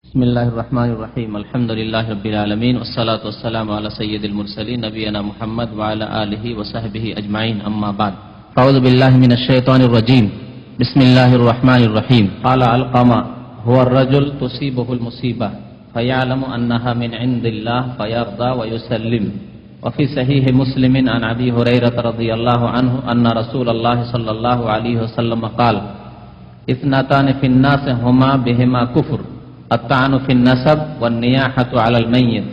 বিসমিল্লাহির রহমানির রহিম আলহামদুলিল্লাহি রাব্বিল আলামিন ওয়াসসালাতু ওয়াসসালামু আলা সাইয়্যিদিল মুরসালিন নবিয়িনা মুহাম্মদ ওয়া আলা আলিহি ওয়া সাহবিহি আজমাইন আম্মা বাদ আউযু বিল্লাহি মিনাশ শাইতানির রাজীম বিসমিল্লাহির রহমানির রহিম ক্বালা আলকামা হুয়া আর-রাজুল তুসিবুহুল মুসিবা ফায়ালামু আন্নাহা মিন ইনদিল্লাহ ফায়ারদা ওয়া ইউসাল্লিম ওয়া ফি সাহিহি মুসলিমিন আন আবি হুরায়রা রাদিয়াল্লাহু আনহু আন্না রাসূলুল্লাহ সাল্লাল্লাহু আলাইহি ওয়াসাল্লাম ক্বালা ইসনাতানি ফিন নাস হুমা বিহিমা কুফর আত-তা'নু ফিন নাসাব ওয়ান নিয়াহাতু আলাল মাইয়িত।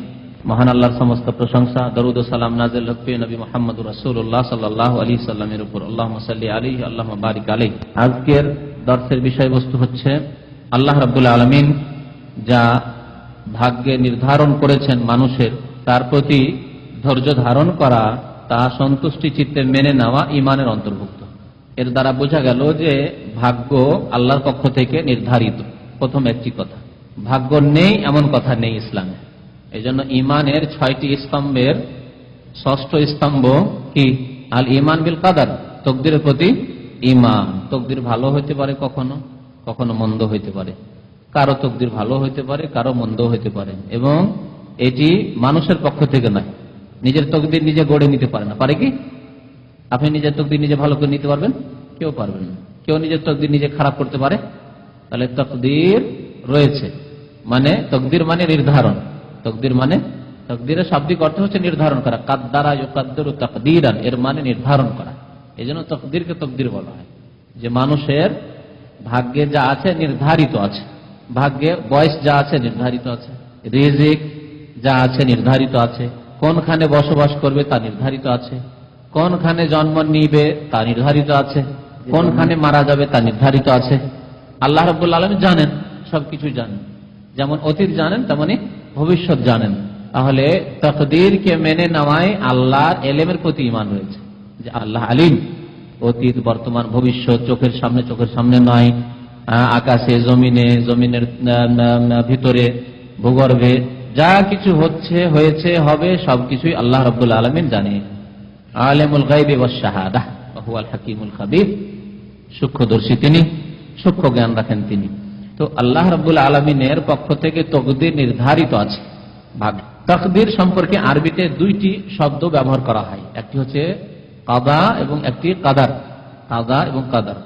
মহান আল্লাহর সমস্ত প্রশংসা, দরুদ ও সালাম নাযিল হোক প্রিয় নবী মুহাম্মদুর রাসূলুল্লাহ সাল্লাল্লাহু আলাইহি সাল্লামের উপর। আল্লাহুম্মা সাল্লি আলাইহি আল্লাহুম্মা বারিক আলাইহি। আজকের দর্সের বিষয়বস্তু হচ্ছে আল্লাহ রাব্বুল আলামিন যা ভাগ্যে নির্ধারণ করেছেন মানুষের, তার প্রতি ধৈর্য ধারণ করা, তা সন্তুষ্টি চিত্তে মেনে নেওয়া ঈমানের অন্তর্ভুক্ত। এর দ্বারা বোঝা গেল যে ভাগ্য আল্লাহর পক্ষ থেকে নির্ধারিত। প্রথম একটি কথা, ভাগ্য নেই এমন কথা নেই ইসলামে। এই জন্য ইমানের 6টি স্তম্ভের 6ষ্ঠ স্তম্ভ কি? আল ইমান বিল কাদার, তকদিরের প্রতি ইমান। তকদির ভালো হইতে পারে, কখনো কখনো মন্দ হইতে পারে। কারো তকদির ভালো হইতে পারে, কারো মন্দ হইতে পারে, এবং এটি মানুষের পক্ষ থেকে নয়। নিজের তকদির নিজে গড়ে নিতে পারে না। পারে কি? আপনি নিজের তকদির নিজে ভালো করে নিতে পারবেন? কেউ পারবেন না। কেউ নিজের তকদির নিজে খারাপ করতে পারে? তাহলে তকদির রয়েছে, মানে তকদির মানে নির্ধারণ। তকদির মানে, তকদিরের শাব্দিক অর্থ হচ্ছে নির্ধারণ করা। কাদ্দারা ইউকাদ্দিরু তাকদীরান, এর মানে নির্ধারণ করা। এই জন্য তকদিরকে তকদির বলা হয়, যে মানুষের ভাগ্যে যা আছে নির্ধারিত আছে। ভাগ্যে বয়স যা আছে নির্ধারিত আছে, রিজিক যা আছে নির্ধারিত আছে, কোনখানে বসবাস করবে তা নির্ধারিত আছে, কোনখানে জন্ম নিবে তা নির্ধারিত আছে, কোনখানে মারা যাবে তা নির্ধারিত আছে। আল্লাহ রাব্বুল আলামিন জানেন, সবকিছু জানেন। যেমন অতীত জানেন, তেমনি ভবিষ্যৎ জানেন। তাহলে তাকদীরকে মেনে নেওয়ায় আল্লাহর ইলমের প্রতি ঈমান রয়েছে, যে আল্লাহ আলিম। অতীত, বর্তমান, ভবিষ্যৎ চোখের সামনে নয়, আকাশে, জমিনে, জমিনের ভিতরে, ভূগর্ভে যা কিছু হচ্ছে, হয়েছে, হবে, সবকিছুই আল্লাহ রাব্বুল আলামিন জানেন। আলিমুল গায়বি ওয়াশ শাহাদাহ ওয়া হুয়াল হাকীমুল খাবীর, সূক্ষ্মদর্শী তিনি, সূক্ষ্ম জ্ঞান রাখেন তিনি। তো আল্লাহ রাব্বুল আলামিনের পক্ষ থেকে তকদির নির্ধারিত আছে। ভাগ্য তাকদীর সম্পর্কে আরবিতে 2টি শব্দ ব্যবহার করা হয়, একটি হচ্ছে কাদা এবং একটি কাদার। কাদা এবং কাদার।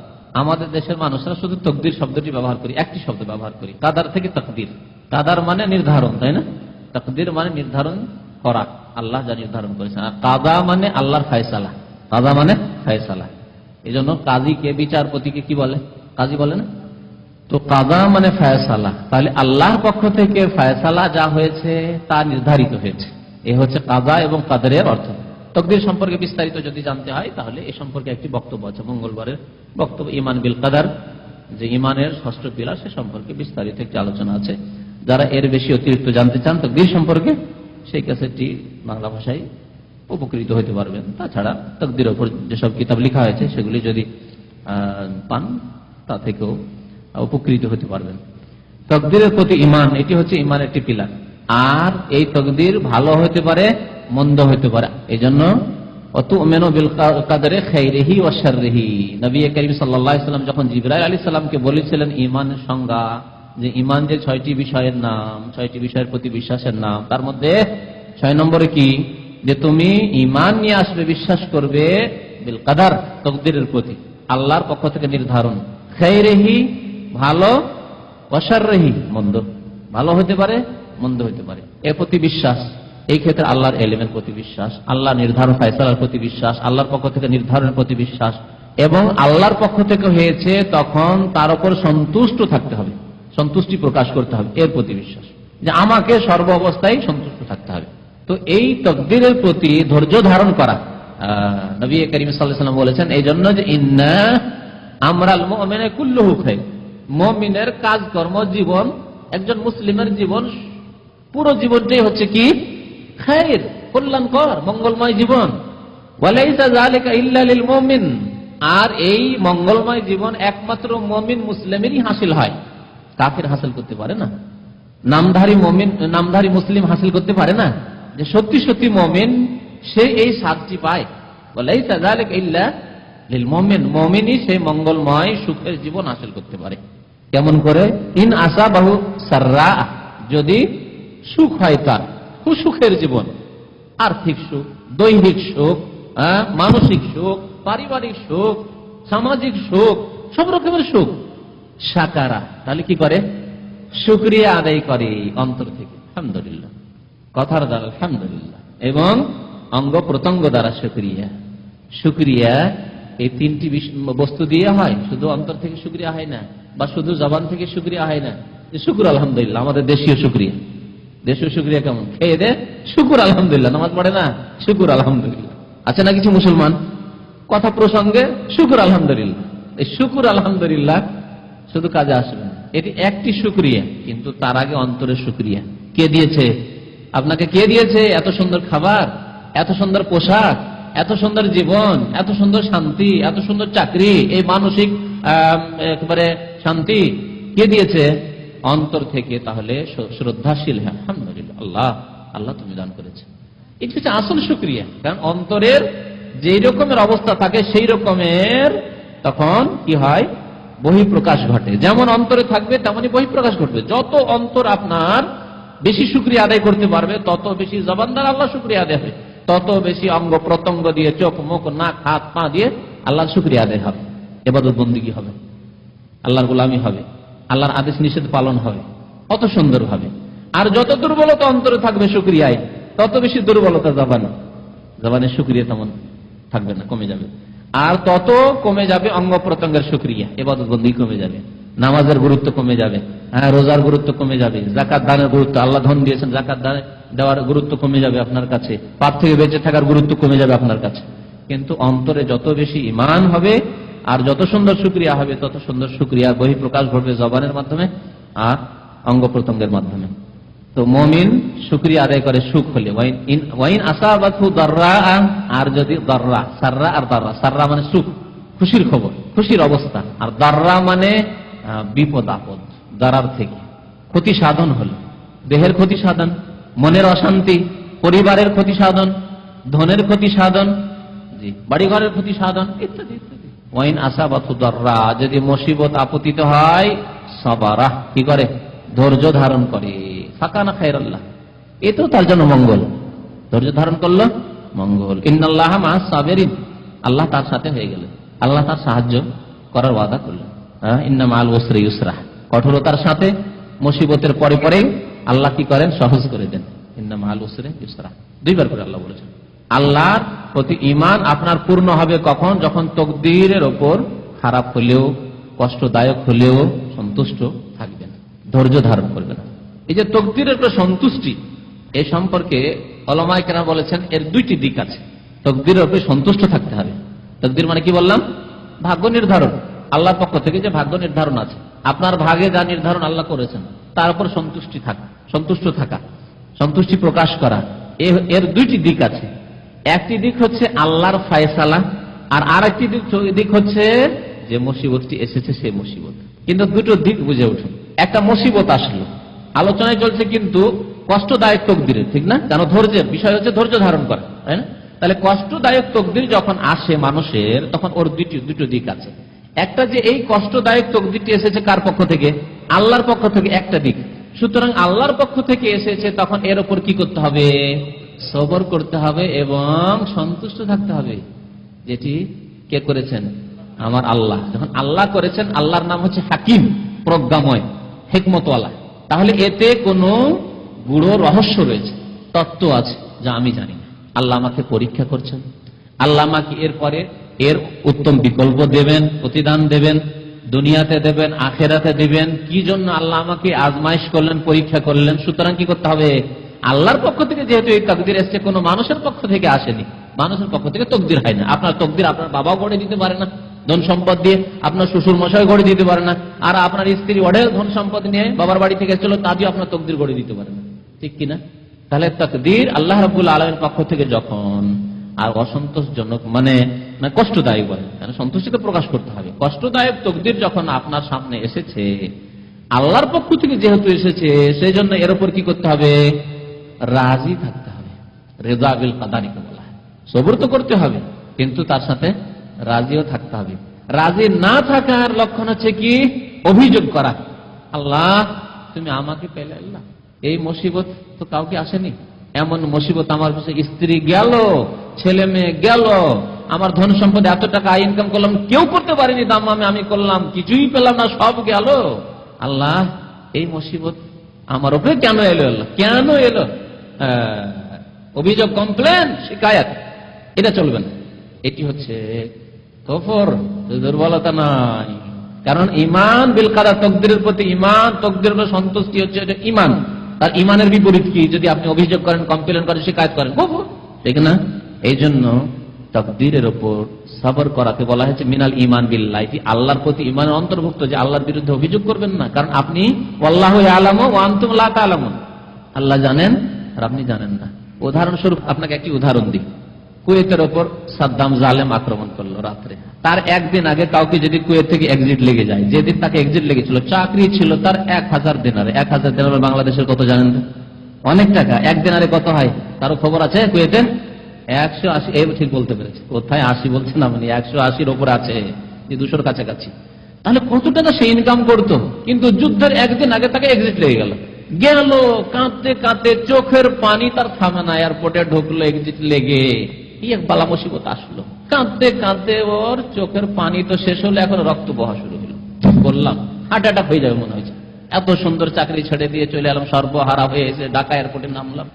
আমাদের দেশের মানুষরা শুধু তকদির শব্দটি ব্যবহার করি, একটি শব্দ ব্যবহার করি, কাদার থেকে তাকদীর। কাদার মানে নির্ধারণ, তাই না? তাকদীর মানে নির্ধারণ করা, আল্লাহ যা নির্ধারণ করেছেন। আর কাদা মানে আল্লাহর ফয়সালা। কাদা মানে ফয়সালা। এই জন্য কাজীকে, বিচারপতিকে কি বলে? কাজী বলে না? তো কাদা মানে ফয়সালা। তাহলে আল্লাহর পক্ষ থেকে ফয়সালা যা হয়েছে তা নির্ধারিত হয়েছে। এ হচ্ছে কাদা এবং কাদরের অর্থ। তকদির সম্পর্কে বিস্তারিত যদি জানতে হয়, তাহলে এ সম্পর্কে একটি বক্তব্য আছে, মঙ্গলবারের বক্তব্য, ঈমান বিল কাদার, যে ঈমানের 6ষ্ঠ পিলার, সে সম্পর্কে বিস্তারিত একটি আলোচনা আছে। যারা এর বেশি অতিরিক্ত জানতে চান তকদির সম্পর্কে, সেই ক্যাসেটটি বাংলা ভাষায় উপকৃত হতে পারবেন। তাছাড়া তকদিরের উপর যেসব কিতাব লেখা হয়েছে সেগুলি যদি পান, তা থেকেও উপকৃত হতে পারবেন। তকদিরের প্রতি ঈমান, এটি হচ্ছে ঈমানের একটি পিলার। আর এই তকদির ভালো হতে পারে, মন্দ হতে পারে। এই জন্য অতুমিনু বিল কাদরি খাইরিহি ওয়া শাররিহি, নবী করিম সাল্লাল্লাহু আলাইহি ওয়াসাল্লাম যখন জিবরাইল আলাইহিস সালামকে বলেছিলেন ঈমানের সংজ্ঞা, যে ঈমান যে 6টি বিষয়ের নাম, 6টি বিষয়ের প্রতি বিশ্বাসের নাম, তার মধ্যে 6 নম্বরে কি? যে তুমি ঈমান নিয়ে আসবে, বিশ্বাস করবে বিল কাদার, তকদিরের প্রতি, আল্লাহর পক্ষ থেকে নির্ধারণ, খাইরিহি ভালো, ওয়া শাররিহি মন্দ, ভালো হতে পারে, মন্দ হতে পারে, এর প্রতি বিশ্বাস। এই ক্ষেত্রে আল্লাহর ইলমের প্রতি বিশ্বাস, আল্লাহ নির্ধারণ ফয়সালার প্রতি বিশ্বাস, আল্লাহর পক্ষ থেকে নির্ধারণের প্রতি বিশ্বাস, এবং আল্লাহর পক্ষ থেকে হয়েছে তখন তার উপর সন্তুষ্ট থাকতে হবে, সন্তুষ্টি প্রকাশ করতে হবে, এর প্রতি বিশ্বাস, যে আমাকে সর্ব অবস্থায় সন্তুষ্ট থাকতে হবে। তো এই তকদিরের প্রতি ধৈর্য ধারণ করা, নবী করিম সাল্লাল্লাহু আলাইহি ওয়াসাল্লাম বলেছেন এই জন্য, যে ইন্না আমরাল মুমিনি কুল্লুহু খায়র, মুমিনের কাজকর্ম, জীবন, একজন মুসলিমের জীবন, পুরো জীবনটাই হচ্ছে কি? খায়র, কল্যাণকর, মঙ্গলময় জীবন। ওয়ালাইসা যালিকা ইল্লা লিল মুমিন, আর এই মঙ্গলময় জীবন একমাত্র মুমিন মুসলিমেরই হাসিল হয়, কাফের হাসিল করতে পারে না। নামধারী মুমিন, নামধারী মুসলিম হাসিল করতে পারে না। যে সত্যি সত্যি মুমিন, সে এই স্বাদটি পায়। ওয়ালাইসা যালিকা ইল্লা লিল মুমিন, মুমিনই সেই মঙ্গলময় সুখের জীবন হাসিল করতে পারে। কেমন করে? ইন আসাবাহু সাররা, যদি সুখ হয়, তার খুব সুখের জীবন, আর্থিক সুখ, দৈহিক সুখ, মানসিক সুখ, পারিবারিক সুখ, সামাজিক সুখ, সব রকমের সুখ, শাকারা, তাহলে কি করে? শুকরিয়া আদায় করে অন্তর থেকে, আলহামদুলিল্লাহ, কথার দ্বারা আলহামদুলিল্লাহ, এবং অঙ্গ প্রত্যঙ্গ দ্বারা শুকরিয়া। শুকরিয়া এই তিনটি বস্তু দিয়ে হয়, শুধু অন্তর থেকে শুকরিয়া হয় না, বা শুধু জবান থেকে শুকরিয়া হয় না। শুকুর আলহামদুলিল্লাহ, আমাদের দেশীয় শুকরিয়া, দেশীয় শুকরিয়া কেমন? খেয়ে দে শুকুর আলহামদুলিল্লাহ, নামাজ পড়ে না শুকুর আলহামদুলিল্লাহ। আছে না কিছু মুসলমান কথা প্রসঙ্গে শুকুর আলহামদুলিল্লাহ। এই শুকুর আলহামদুলিল্লাহ শুধু কাজে আসবে না, এটি একটি শুকরিয়া, কিন্তু তার আগে অন্তরের শুকরিয়া। কে দিয়েছে আপনাকে? কে দিয়েছে এত সুন্দর খাবার, এত সুন্দর পোশাক, এত সুন্দর জীবন, এত সুন্দর শান্তি, এত সুন্দর চাকরি, এই মানসিক একেবারে শান্তি কে দিয়েছে? অন্তর থেকে। তাহলে শ্রদ্ধাশীল, হ্যাঁ আলহামদুলিল্লাহ, আল্লাহ, আল্লাহ তুমি দান করেছে। এটি হচ্ছে আসল শুকরিয়া। কারণ অন্তরের যেই রকমের অবস্থা থাকে সেই রকমের তখন কি হয়? বহিঃপ্রকাশ ঘটে। যেমন অন্তরে থাকবে তেমনই বহিঃপ্রকাশ ঘটবে। যত অন্তর আপনার বেশি শুকরিয়া আদায় করতে পারবে, তত বেশি জবান দ্বারা আল্লাহ শুকরিয়া আদায় হবে, তত বেশি অঙ্গ প্রত্যঙ্গ দিয়ে, চোখ, মুখ, নাক, হাত, পা দিয়ে আল্লাহর শুকরিয়া আদায় হবে, ইবাদত বন্দেগী হবে, আল্লাহর গোলামি হবে, আল্লাহর আদেশ নিষেধ পালন হবে কত সুন্দর ভাবে। আর যত দুর্বলতা অন্তরে থাকবে শুকরিয়ায়, তত বেশি দুর্বলতা জবানের শুকরিয়া তেমন থাকবে না, কমে যাবে। আর তত কমে যাবে অঙ্গ প্রত্যঙ্গের শুকরিয়া, ইবাদত বন্দেগী কমে যাবে, নামাজের গুরুত্ব কমে যাবে, রোজার গুরুত্ব কমে যাবে, যাকাত দানের গুরুত্ব, আল্লাহ ধন দিয়েছেন, যাকাত দেওয়ার গুরুত্ব কমে যাবে আপনার কাছে, পাপ থেকে বেঁচে থাকার গুরুত্ব কমে যাবে আপনার কাছে। কিন্তু অন্তরে যত বেশি ঈমান হবে আর যত সুন্দর শুকরিয়া হবে, তত সুন্দর শুকরিয়ার বহিঃপ্রকাশ ঘটবে জবানের মাধ্যমে আর অঙ্গ প্রত্যঙ্গের মাধ্যমে। তো মুমিন শুকরিয়া আদায় করে সুখ হলে, ওয়াইন আসাবাতহু দাররা, আর যদি দাররা, সাররা আর দাররা, সাররা মানে সুখ, খুশির খবর, খুশির অবস্থা, আর দাররা মানে বিপদ আপদ, দারার থেকে ক্ষতি সাধন হল, দেহের ক্ষতি সাধন, মনের অশান্তি, পরিবারের ক্ষতি সাধন, ধনের ক্ষতি সাধন, জি, বাড়িঘরের ক্ষতি সাধন, ইত্যাদি ইত্যাদি। ওয়াইন আসাবাতহু দাররা, যদি মুসিবত আপতিত হয়, সাবারা, কি করে? ধৈর্য ধারণ করে, ফাকানা খায়রাল্লাহ, এ তো তার জন্য মঙ্গল। ধৈর্য ধারণ করলো মঙ্গল। ইন্নাল্লাহা মাআস সাবিরিন, আল্লাহ তার সাথে হয়ে গেলেন, আল্লাহ তার সাহায্য করার ওয়াদা করলেন। ইন্না মাআল উসরি ইউসরা, কঠোরতার সাথে মুসিবতের পরে পরে আল্লাহ কি করেন? সহজ করে দেন। ইন্না মাআল উসরি ইউসরা, দুইবার করে আল্লাহ বলেছেন। আল্লাহর প্রতি ঈমান আপনার পূর্ণ হবে কখন? যখন তকদীরের ওপর খারাপ হলেও, কষ্টদায়ক হলেও সন্তুষ্ট থাকবেন, ধৈর্য ধারণ করবেন। এই যে তকদীরের উপর সন্তুষ্টি, এ সম্পর্কে উলামায়ে কেরাম বলেছেন এর দুইটি দিক আছে। তকদীরের উপর সন্তুষ্ট থাকতে হবে। তকদীর মানে কি বললাম? ভাগ্য নির্ধারণ, আল্লাহর পক্ষ থেকে যে ভাগ্য নির্ধারণ আছে, আপনার ভাগে যা নির্ধারণ আল্লাহ করেছেন তার উপর সন্তুষ্ট থাকা, সন্তুষ্টি প্রকাশ করা, এর দুইটি দিক আছে। একটি দিক হচ্ছে আল্লাহর ফায়সালা, আর আরেকটি দিক হচ্ছে যে মুসিবতটি এসেছে সেই মুসিবত। কিন্তু দুটো দিক বুঝে উঠুন। একটা মুসিবত আসলো, আলোচনায় চলছে কিন্তু কষ্টদায়ক তকদিরের, ঠিক না? কেন? ধৈর্যের বিষয় হচ্ছে ধৈর্য ধারণ করা, তাই না? তাহলে কষ্টদায়ক তকদির যখন আসে মানুষের, তখন ওর দুটো দিক আছে। একটা যে এই কষ্টদায়ক তকদিরটি এসেছে কার পক্ষ থেকে? আল্লাহর পক্ষ থেকে, একটা দিক। সুতরাং আল্লাহর পক্ষ থেকে এসেছে, তখন এর উপর কি করতে হবে? সবর করতে হবে এবং সন্তুষ্ট থাকতে হবে। যেটি কে করেছেন? আমার আল্লাহ। যখন আল্লাহ করেছেন, আল্লাহর নাম হচ্ছে হাকিম, প্রজ্ঞাময়, হিকমতওয়ালা। তাহলে এতে কোনো গুড়ো রহস্য রয়েছে, তত্ত্ব আছে যা আমি জানি না। আল্লাহ আমাকে পরীক্ষা করছেন, আল্লাহ আমাকে এরপরে এর উত্তম বিকল্প দেবেন, প্রতিদান দেবেন, দুনিয়াতে দেবেন, আখেরাতে দেবেন। কি জন্য আল্লাহ আমাকে আজমাইশ করলেন, পরীক্ষা করলেন? সুতরাং কি করতে হবে? আল্লাহর পক্ষ থেকে যেহেতু এই তাকদীর এসছে, কোনো মানুষের পক্ষ থেকে আসেনি, মানুষের পক্ষ থেকে তকদির হয় না। আপনার তকদির আপনার বাবাও গড়ে দিতে পারে না ধন সম্পদ দিয়ে, আপনার শ্বশুর মশাই গড়ে দিতে পারে না, আর আপনার স্ত্রী অঢেল ধন সম্পদ নিয়ে বাবার বাড়ি থেকে এসেছিল, তা দিয়ে আপনার তকদির গড়ে দিতে পারে না, ঠিক কিনা? তাহলে তাকদীর আল্লাহ রাব্বুল আলামিনের পক্ষ থেকে যখন, আর অসন্তোষজনক মানে কষ্টদায়ক বলে, কারণ সন্তুষ্টি তো প্রকাশ করতে হবে। কষ্টদায়ক তকদির যখন আপনার সামনে এসেছে, আল্লাহর পক্ষ থেকে যেহেতু এসেছে, সেই জন্য এর উপর কি করতে হবে? রাজি থাকতে হবে। রিদা বিল কাদারিকে বলা হয়। সবর তো করতে হবে, কিন্তু তার সাথে রাজিও থাকতে হবে। রাজি না থাকার লক্ষণ হচ্ছে কি? অভিযোগ করা, আল্লাহ তুমি আমাকে পেলে, আল্লাহ এই মুসিবত তো কাউকে আসেনি। এমন মুসিবত আমার কাছে, স্ত্রী গেল, ছেলে মেয়ে গেল, আমার ধন সম্পদ, এত টাকা ইনকাম করলাম, কেউ করতে পারিনি, দাম আমি করলাম, কিছুই পেলাম না, সব গেল। আল্লাহ, এই মুসিবত আমার উপরে কেন এলো? আল্লাহ কেন এলো? অভিযোগ, কমপ্লেন, শিকায়াত, এটা চলবে না। এটি হচ্ছে কফর, দুর্বলতা নয়। কারণ ইমান বিল কাদা, তকদিরের প্রতি ইমান, তকদিরের উপর সন্তুষ্টি হচ্ছে এটা ইমান। আর ইমানের বিপরীত কি? যদি আপনি অভিযোগ করেন, কমপ্লেন করেন, শিকায়ত করেন, কফর, ঠিক না? এই জন্য তকদিরের উপর সবর করাকে বলা হয়েছে মিনাল ইমান বিল্লাহ, আল্লাহর প্রতি ইমানের অন্তর্ভুক্ত, যে আল্লাহর বিরুদ্ধে অভিযোগ করবেন না। কারণ আপনি আল্লাহু ইয়ালামু ওয়া আনতুম লা তা'লামুন, আল্লাহ জানেন আর আপনি জানেন না। উদাহরণস্বরূপ আপনাকে একটি উদাহরণ দিই। কুয়েতের ওপর সাদ্দাম জালেম আক্রমণ করলো রাত্রে। তার একদিন আগে কাউকে যদি কুয়েত থেকে এক্সিট লেগে যায়, যেদিন তাকে এক্সিট লেগেছিল, চাকরি ছিল তার 1000 দিনারে। 1000 দিনারে বাংলাদেশের কত জানেন তো? অনেক টাকা। এক দিনারে কত হয় তারও খবর আছে? কুয়েতে 180, এই ঠিক বলতে পেরেছে, কোথায় 80 বলছে না, মানে 180-র ওপর আছে, 200-র কাছাকাছি। তাহলে কত টাকা সে ইনকাম করতো, কিন্তু যুদ্ধের একদিন আগে তাকে এক্সিট লেগে গেল। কাঁদতে কাঁদতে, চোখের পানি তার থামে না, এয়ারপোর্টে ঢুকলো, এক্সিট লেগে কি এক বালা মুসিবত আসলো। কাঁদতে কাঁদতে ওর চোখের পানি তো শেষ হলো, এখন রক্ত বহা শুরু হলো। বললাম হার্ট অ্যাটাক হয়ে যাবে মনে হয়েছে। এত সুন্দর চাকরি ছেড়ে দিয়ে চলে এলাম, সর্বহারা হয়ে এসে ঢাকা এয়ারপোর্টে নামলাম।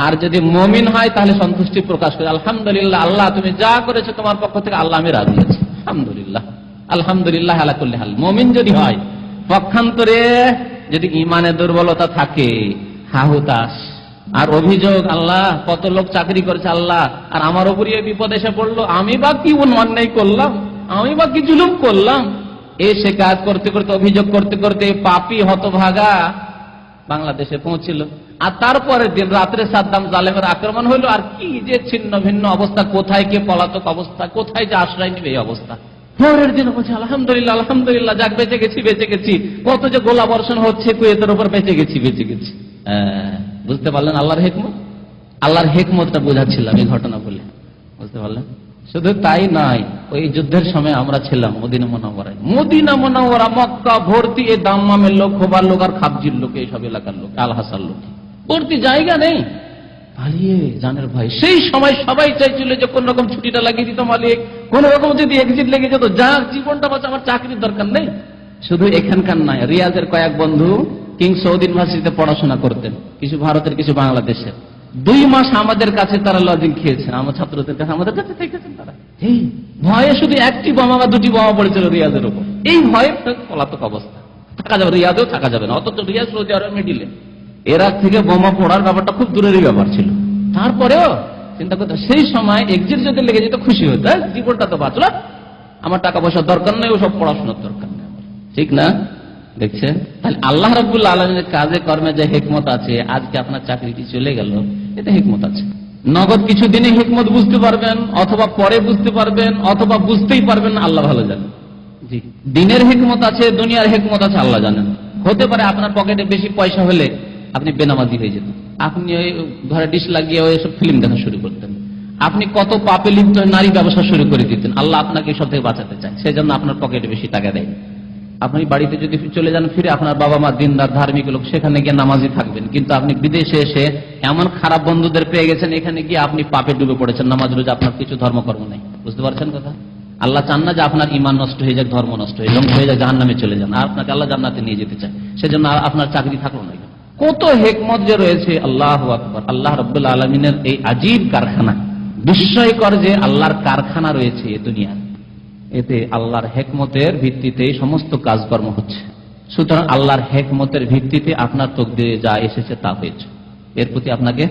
আর যদি মুমিন হয় তাহলে সন্তুষ্টি প্রকাশ করে, আলহামদুলিল্লাহ, আল্লাহ তুমি যা করেছো তোমার পক্ষ থেকে, আল্লাহ আমি রাজি আছি, আলহামদুলিল্লাহ, আলহামদুলিল্লাহ আলা কুল্লি হাল। মুমিন যদি হয়। পক্ষান্তরে যদি ইমানে দুর্বলতা থাকে, হাহুতাশ আর অভিযোগ, আল্লাহ কত লোক চাকরি করেছে আল্লাহ, আর আমার উপরে বিপদ এসে পড়লো, আমি বা কি অন্যায় করলাম, আমি বা কি জুলুম করলাম, এই শিকায়ত করতে করতে, অভিযোগ করতে করতে পাপী হতভাগা বাংলাদেশে পৌঁছিল। আর তারপরের দিন রাত্রে সাদ্দাম জালেমের আক্রমণ হইলো। আর কি যে ছিন্ন ভিন্ন অবস্থা, কোথায় কে পলাতক অবস্থা, কোথায় যে আশ্রয় নেবে এই অবস্থা। পরের দিন বলছে আলহামদুলিল্লাহ, আলহামদুলিল্লাহ, যাক বেঁচে গেছি, বেঁচে গেছি। কত যে গোলা বর্ষণ হচ্ছে কুয়েতের উপর, বেঁচে গেছি, বেঁচে গেছি। বুঝতে পারলেন আল্লাহর হিকমত? আল্লাহর হিকমতটা বোঝাচ্ছিলাম এই ঘটনা বলে, বুঝতে পারলেন? শুধু তাই নয়, ওই যুদ্ধের সময় আমরা ছিলাম মদিনা মুনাওয়ারায়। মদিনা মুনাওয়ারা, মক্কা ভর্তি এই দাম্মামের লোক, খোবার লোক, আর খাবজির লোক, এইসব এলাকার লোক, আল হাসার লোক, ভর্তি, জায়গা নেই, পালিয়ে জানের ভাই। সেই সময় সবাই চাইছিল যে কোন রকম ছুটিটা লাগিয়ে দিত মালিক, কোন রকম যদি এক্সিট লেগে যেত, যার জীবনটা বাঁচা, আমার চাকরির দরকার নেই। শুধু এখানকার নয়, রিয়াজের কয়েক বন্ধু কিং সৌদ ইউনিভার্সিটিতে পড়াশোনা করতেন, কিছু ভারতের, কিছু বাংলাদেশের। 2 মাস আমাদের কাছে তারা লজিং খেয়েছেন, আমার ছাত্রদের কাছে, আমাদের কাছে থেকেছেন তারা। এই ভয়ে শুধু 1টি বোমা বা 2টি বোমা পড়েছিল রিয়াজের উপর। এই ভয়ে পলাতক অবস্থা, থাকা যাবে, রিয়াজেও থাকা যাবে না, অথচ রিয়াজ সৌদি আরব মিডিলে, এরাক থেকে বোমা পড়ার ব্যাপারটা খুব দূরেরই ব্যাপার ছিল। তারপরেও চিন্তা করতে, সেই সময় এক্সিট যদি লেগে যেত খুশি হতো, জীবনটা তো বাঁচলো, আমার টাকা পয়সার দরকার নেই, ওসব পড়াশোনার দরকার নেই, ঠিক না? দেখছেন, তাহলে আল্লাহ রাব্বুল আলামিনের কাজে কর্মে যে হিকমত আছে, আজকে আপনার চাকরিটি চলে গেল, এতে হিকমত আছে। নগদ কিছু দিনে হিকমত বুঝতে পারবেন, অথবা পরে বুঝতে পারবেন, অথবা বুঝতেই পারবেন না, আল্লাহ ভালো জানেন। জি, দিনের হিকমত আছে, দুনিয়ার হিকমত আছে, আল্লাহ জানেন। হতে পারে আপনার পকেটে বেশি পয়সা হলে আপনি বেনামাজি হয়ে যেতেন, আপনি ওই ঘরে ডিশ লাগিয়ে ওই সব ফিল্ম দেখা শুরু করতেন, আপনি কত পাপে লিপ্ত নারী ব্যবসা শুরু করে দিতেন। আল্লাহ আপনাকে সব থেকে বাঁচাতে চায়, সেজন্য আপনার পকেটে বেশি টাকা দেয়। আপনি বাড়িতে যদি চলে যান ফিরে, আপনার বাবা মা দিনদার ধার্মিক লোক, সেখানে গিয়ে নামাজি থাকবেন, কিন্তু আপনি বিদেশে এসে এমন খারাপ বন্ধুদের পেয়ে গেছেন, এখানে গিয়ে আপনি পাপে ডুবে পড়েছেন, নামাজ রোজা আপনার কিছু ধর্মকর্ম নেই। বুঝতে পারছেন কথা? আল্লাহ চান না যে আপনার ইমান নষ্ট হয়ে যাক, ধর্ম নষ্ট হয়ে যাক, হয়ে যাক, জাহান্নামে চলে যান, আর আপনাকে আল্লাহ জান্নাতে নিয়ে যেতে চায়, সেজন্য আপনার চাকরি থাকলো না। কত হিকমত যে রয়েছে, আল্লাহু আকবার। আল্লাহ রাব্বুল আলামিনের এই আজীব কারখানা, বিস্ময়কর যে আল্লাহর কারখানা রয়েছে এই দুনিয়ায়, এতে আল্লাহর হিকমতের ভিত্তিতে সমস্ত কাজকর্ম হচ্ছে। সুতরাং আল্লাহর হিকমতের ভিত্তিতে আপনার তকদিরে যা এসেছে তা হয়েছে, এর প্রতি আপনাকে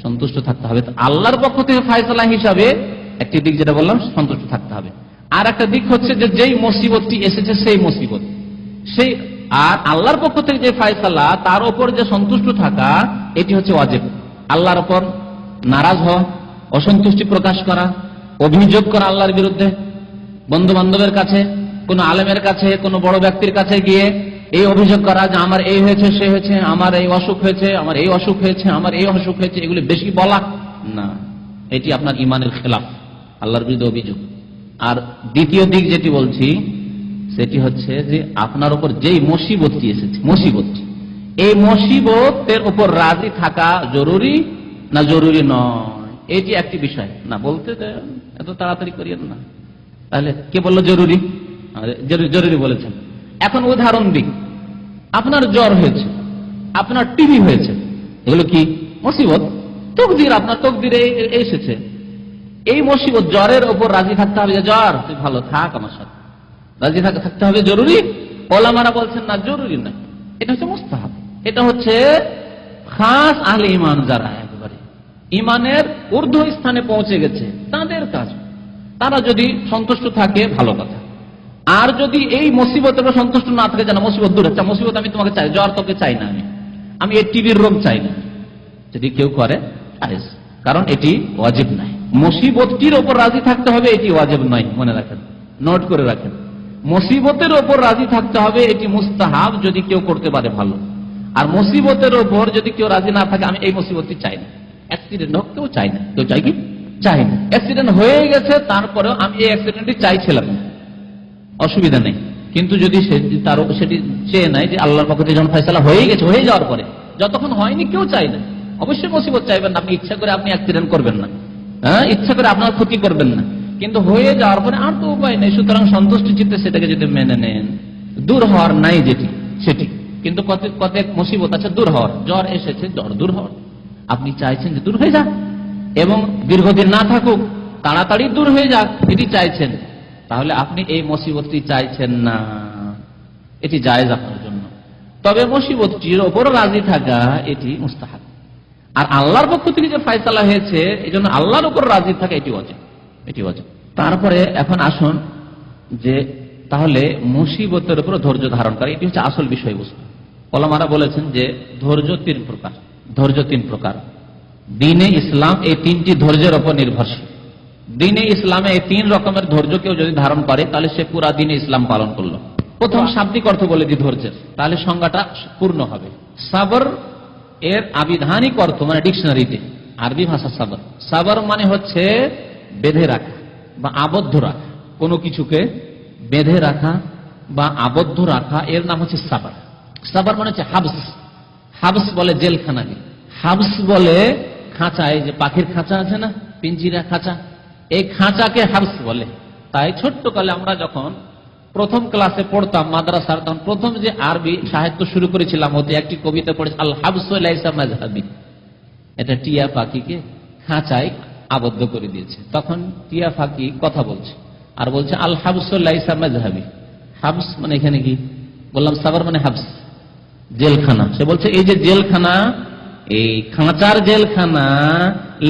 সন্তুষ্ট থাকতে হবে। আল্লাহর পক্ষ থেকে ফয়সালা হিসাবে একটি দিক যেটা বললাম, সন্তুষ্ট থাকতে হবে। আর একটা দিক হচ্ছে যে যেই মুসিবতটি এসেছে সেই মুসিবত, সেই আর আল্লাহর পক্ষ থেকে যে ফয়সালা, তার উপর যে সন্তুষ্ট থাকা, এটি হচ্ছে ওয়াজিব। আল্লাহর উপর নারাজ হওয়া, অসন্তুষ্টি প্রকাশ করা, অভিযোগ করা আল্লাহর বিরুদ্ধে, বন্ধু বান্ধবের কাছে, কোন আলেমের কাছে, কোন বড় ব্যক্তির কাছে গিয়ে এই অভিযোগ করা যে আমার এই হয়েছে, সে হয়েছে, আমার এই অসুখ হয়েছে, আমার এই অসুখ হয়েছে, আমার এই অসুখ হয়েছে, এগুলি বেশি বলা না, এটি আপনার ইমানের খেলাফ, আল্লাহর বিরুদ্ধে অভিযোগ। আর দ্বিতীয় দিক যেটি বলছি, সেটি হচ্ছে যে আপনার উপর যেই মুসিবতটি এসেছে, মুসিবতটি, এই মুসিবতের উপর রাজি থাকা জরুরি না জরুরি নয়, এটি একটি বিষয় না। বলতে দেন, এত তাড়াতাড়ি করিয়েন না। তাহলে কে বললো জরুরি? জরুরি বলেছেন। এখন উদাহরণ দিই, আপনার জ্বর হয়েছে, আপনার টিভি হয়েছে, এগুলো কি মুসিবত? তকদির, আপনার তকদিরে এসেছে এই মুসিবত। জ্বরের ওপর রাজি থাকতে হবে যে জ্বর তুই ভালো থাক আমার সাথে, রাজি থাকতে হবে জরুরি? ওলামারা বলছেন না, জরুরি না, এটা হচ্ছে মুস্তাহাব। এটা হচ্ছে খাস আহলে ঈমান, যারা একেবারে ঈমানের ঊর্ধ্ব স্থানে পৌঁছে গেছে তাদের কাজ। তারা যদি সন্তুষ্ট থাকে ভালো কথা, আর যদি এই মুসিবতের উপর সন্তুষ্ট না থাকে, জানা মুসিবত দূর একটা মুসিবত আমি তোমাকে চাই, জ্বর তোকে চাই না, আমি এই টিভির রোগ চাই না, যদি কেউ করে কারণ এটি ওয়াজিব নাই। মুসিবতটির ওপর রাজি থাকতে হবে, এটি ওয়াজিব নয়, মনে রাখেন, নোট করে রাখেন। মুসিবতের ওপর রাজি থাকতে হবে, এটি মুস্তাহাব, যদি কেউ করতে পারে ভালো। আর মুসিবতের ওপর যদি কেউ রাজি না থাকে, আমি এই মুসিবতটি চাই না, অ্যাক্সিডেন্ট হোক, কেউ চাই না, কেউ চাই কি চাই না। অ্যাক্সিডেন্ট হয়ে গেছে, তারপরেও আমি এই অ্যাক্সিডেন্টটি চাইছিলাম না, অসুবিধা নেই। কিন্তু যদি সেটি চেয়ে নাই যে আল্লাহর পক্ষ থেকে যখন ফয়সালা হয়ে গেছে, হয়ে যাওয়ার পরে, যতক্ষণ হয়নি কেউ চাই না, অবশ্যই মুসিবত চাইবেন না। আপনি ইচ্ছা করে আপনি অ্যাক্সিডেন্ট করবেন না, হ্যাঁ, ইচ্ছা করে আপনার ক্ষতি করবেন না, কিন্তু হয়ে যাওয়ার পরে আর তো উপায় নেই। সুতরাং সন্তুষ্টি চিত্তে সেটাকে যদি মেনে নেন, দূর হওয়ার নাই যেটি সেটি। কিন্তু কত মুসিবত আছে দূর হওয়ার, জ্বর এসেছে, জ্বর দূর হওয়ার, আপনি চাইছেন যে দূর হয়ে যাক এবং দীর্ঘদিন না থাকুক, তাড়াতাড়ি দূর হয়ে যাক, এটি চাইছেন, তাহলে আপনি এই মুসিবতটি চাইছেন না, এটি জায়েজ আপনার জন্য। তবে মুসিবতটির ওপর রাজি থাকা এটি মুস্তাহাব। আর আল্লাহর পক্ষ থেকে যে ফয়সালা হয়েছে, এই জন্য আল্লাহর উপর রাজি থাকা এটি ওয়াজিব, এটি ওয়াজিব। তারপরে এখন আসুন যে তাহলে মুসিবতের উপর ধৈর্য ধারণ করে, এটি হচ্ছে আসল বিষয়বস্তু। ওলামারা বলেছেন যে ধৈর্য তিন প্রকার, ধৈর্য তিন প্রকার। দ্বীনে ইসলাম এই তিনটি ধৈর্যের উপর নির্ভরশীল। দ্বীনে ইসলামে এই তিন রকমের ধৈর্য কেউ যদি ধারণ করে, তাহলে সে পুরা দ্বীনে ইসলাম পালন করলো। প্রথম শাব্দিক অর্থ বলে দিই ধৈর্যের, তাহলে সংজ্ঞাটা পূর্ণ হবে। সাবর এর আবিধানিক অর্থ, মানে ডিকশনারিতে আরবি ভাষা সাবর, সাবর মানে হচ্ছে বেঁধে রাখা বা আবদ্ধ রাখা, কোনো কিছুকে বেঁধে রাখা বা আবদ্ধ রাখা, এর নাম হচ্ছে সাবর। সাবর মানে হচ্ছে হাবস, হাবস বলে জেলখানাকে, হাবস বলে খাঁচায় যে পাখির খাঁচা আছে না, পিঞ্জিরা খাঁচা, এই খাঁচাকে হাবস বলে। তাই ছোট্টকালে আমরা যখন প্রথম ক্লাসে পড়তাম মাদ্রাসার, তখন প্রথম যে আরবি সাহিত্য শুরু করেছিলাম, ওতে একটি কবিতা পড়েছে, আল হাবসু লাইসা মাযহাবি, এটা টিয়া পাখিকে খাঁচায় আবদ্ধ করে দিয়েছে। তখন টিয়া পাখি কথা বলছে আর বলছে আল হাবসু লাইসা মাযহাবি। হাবস মানে এখানে কি বললাম, সাবর মানে হাবস, জেলখানা। সে বলছে এই যে জেলখানা, এই খাঁচার জেলখানা,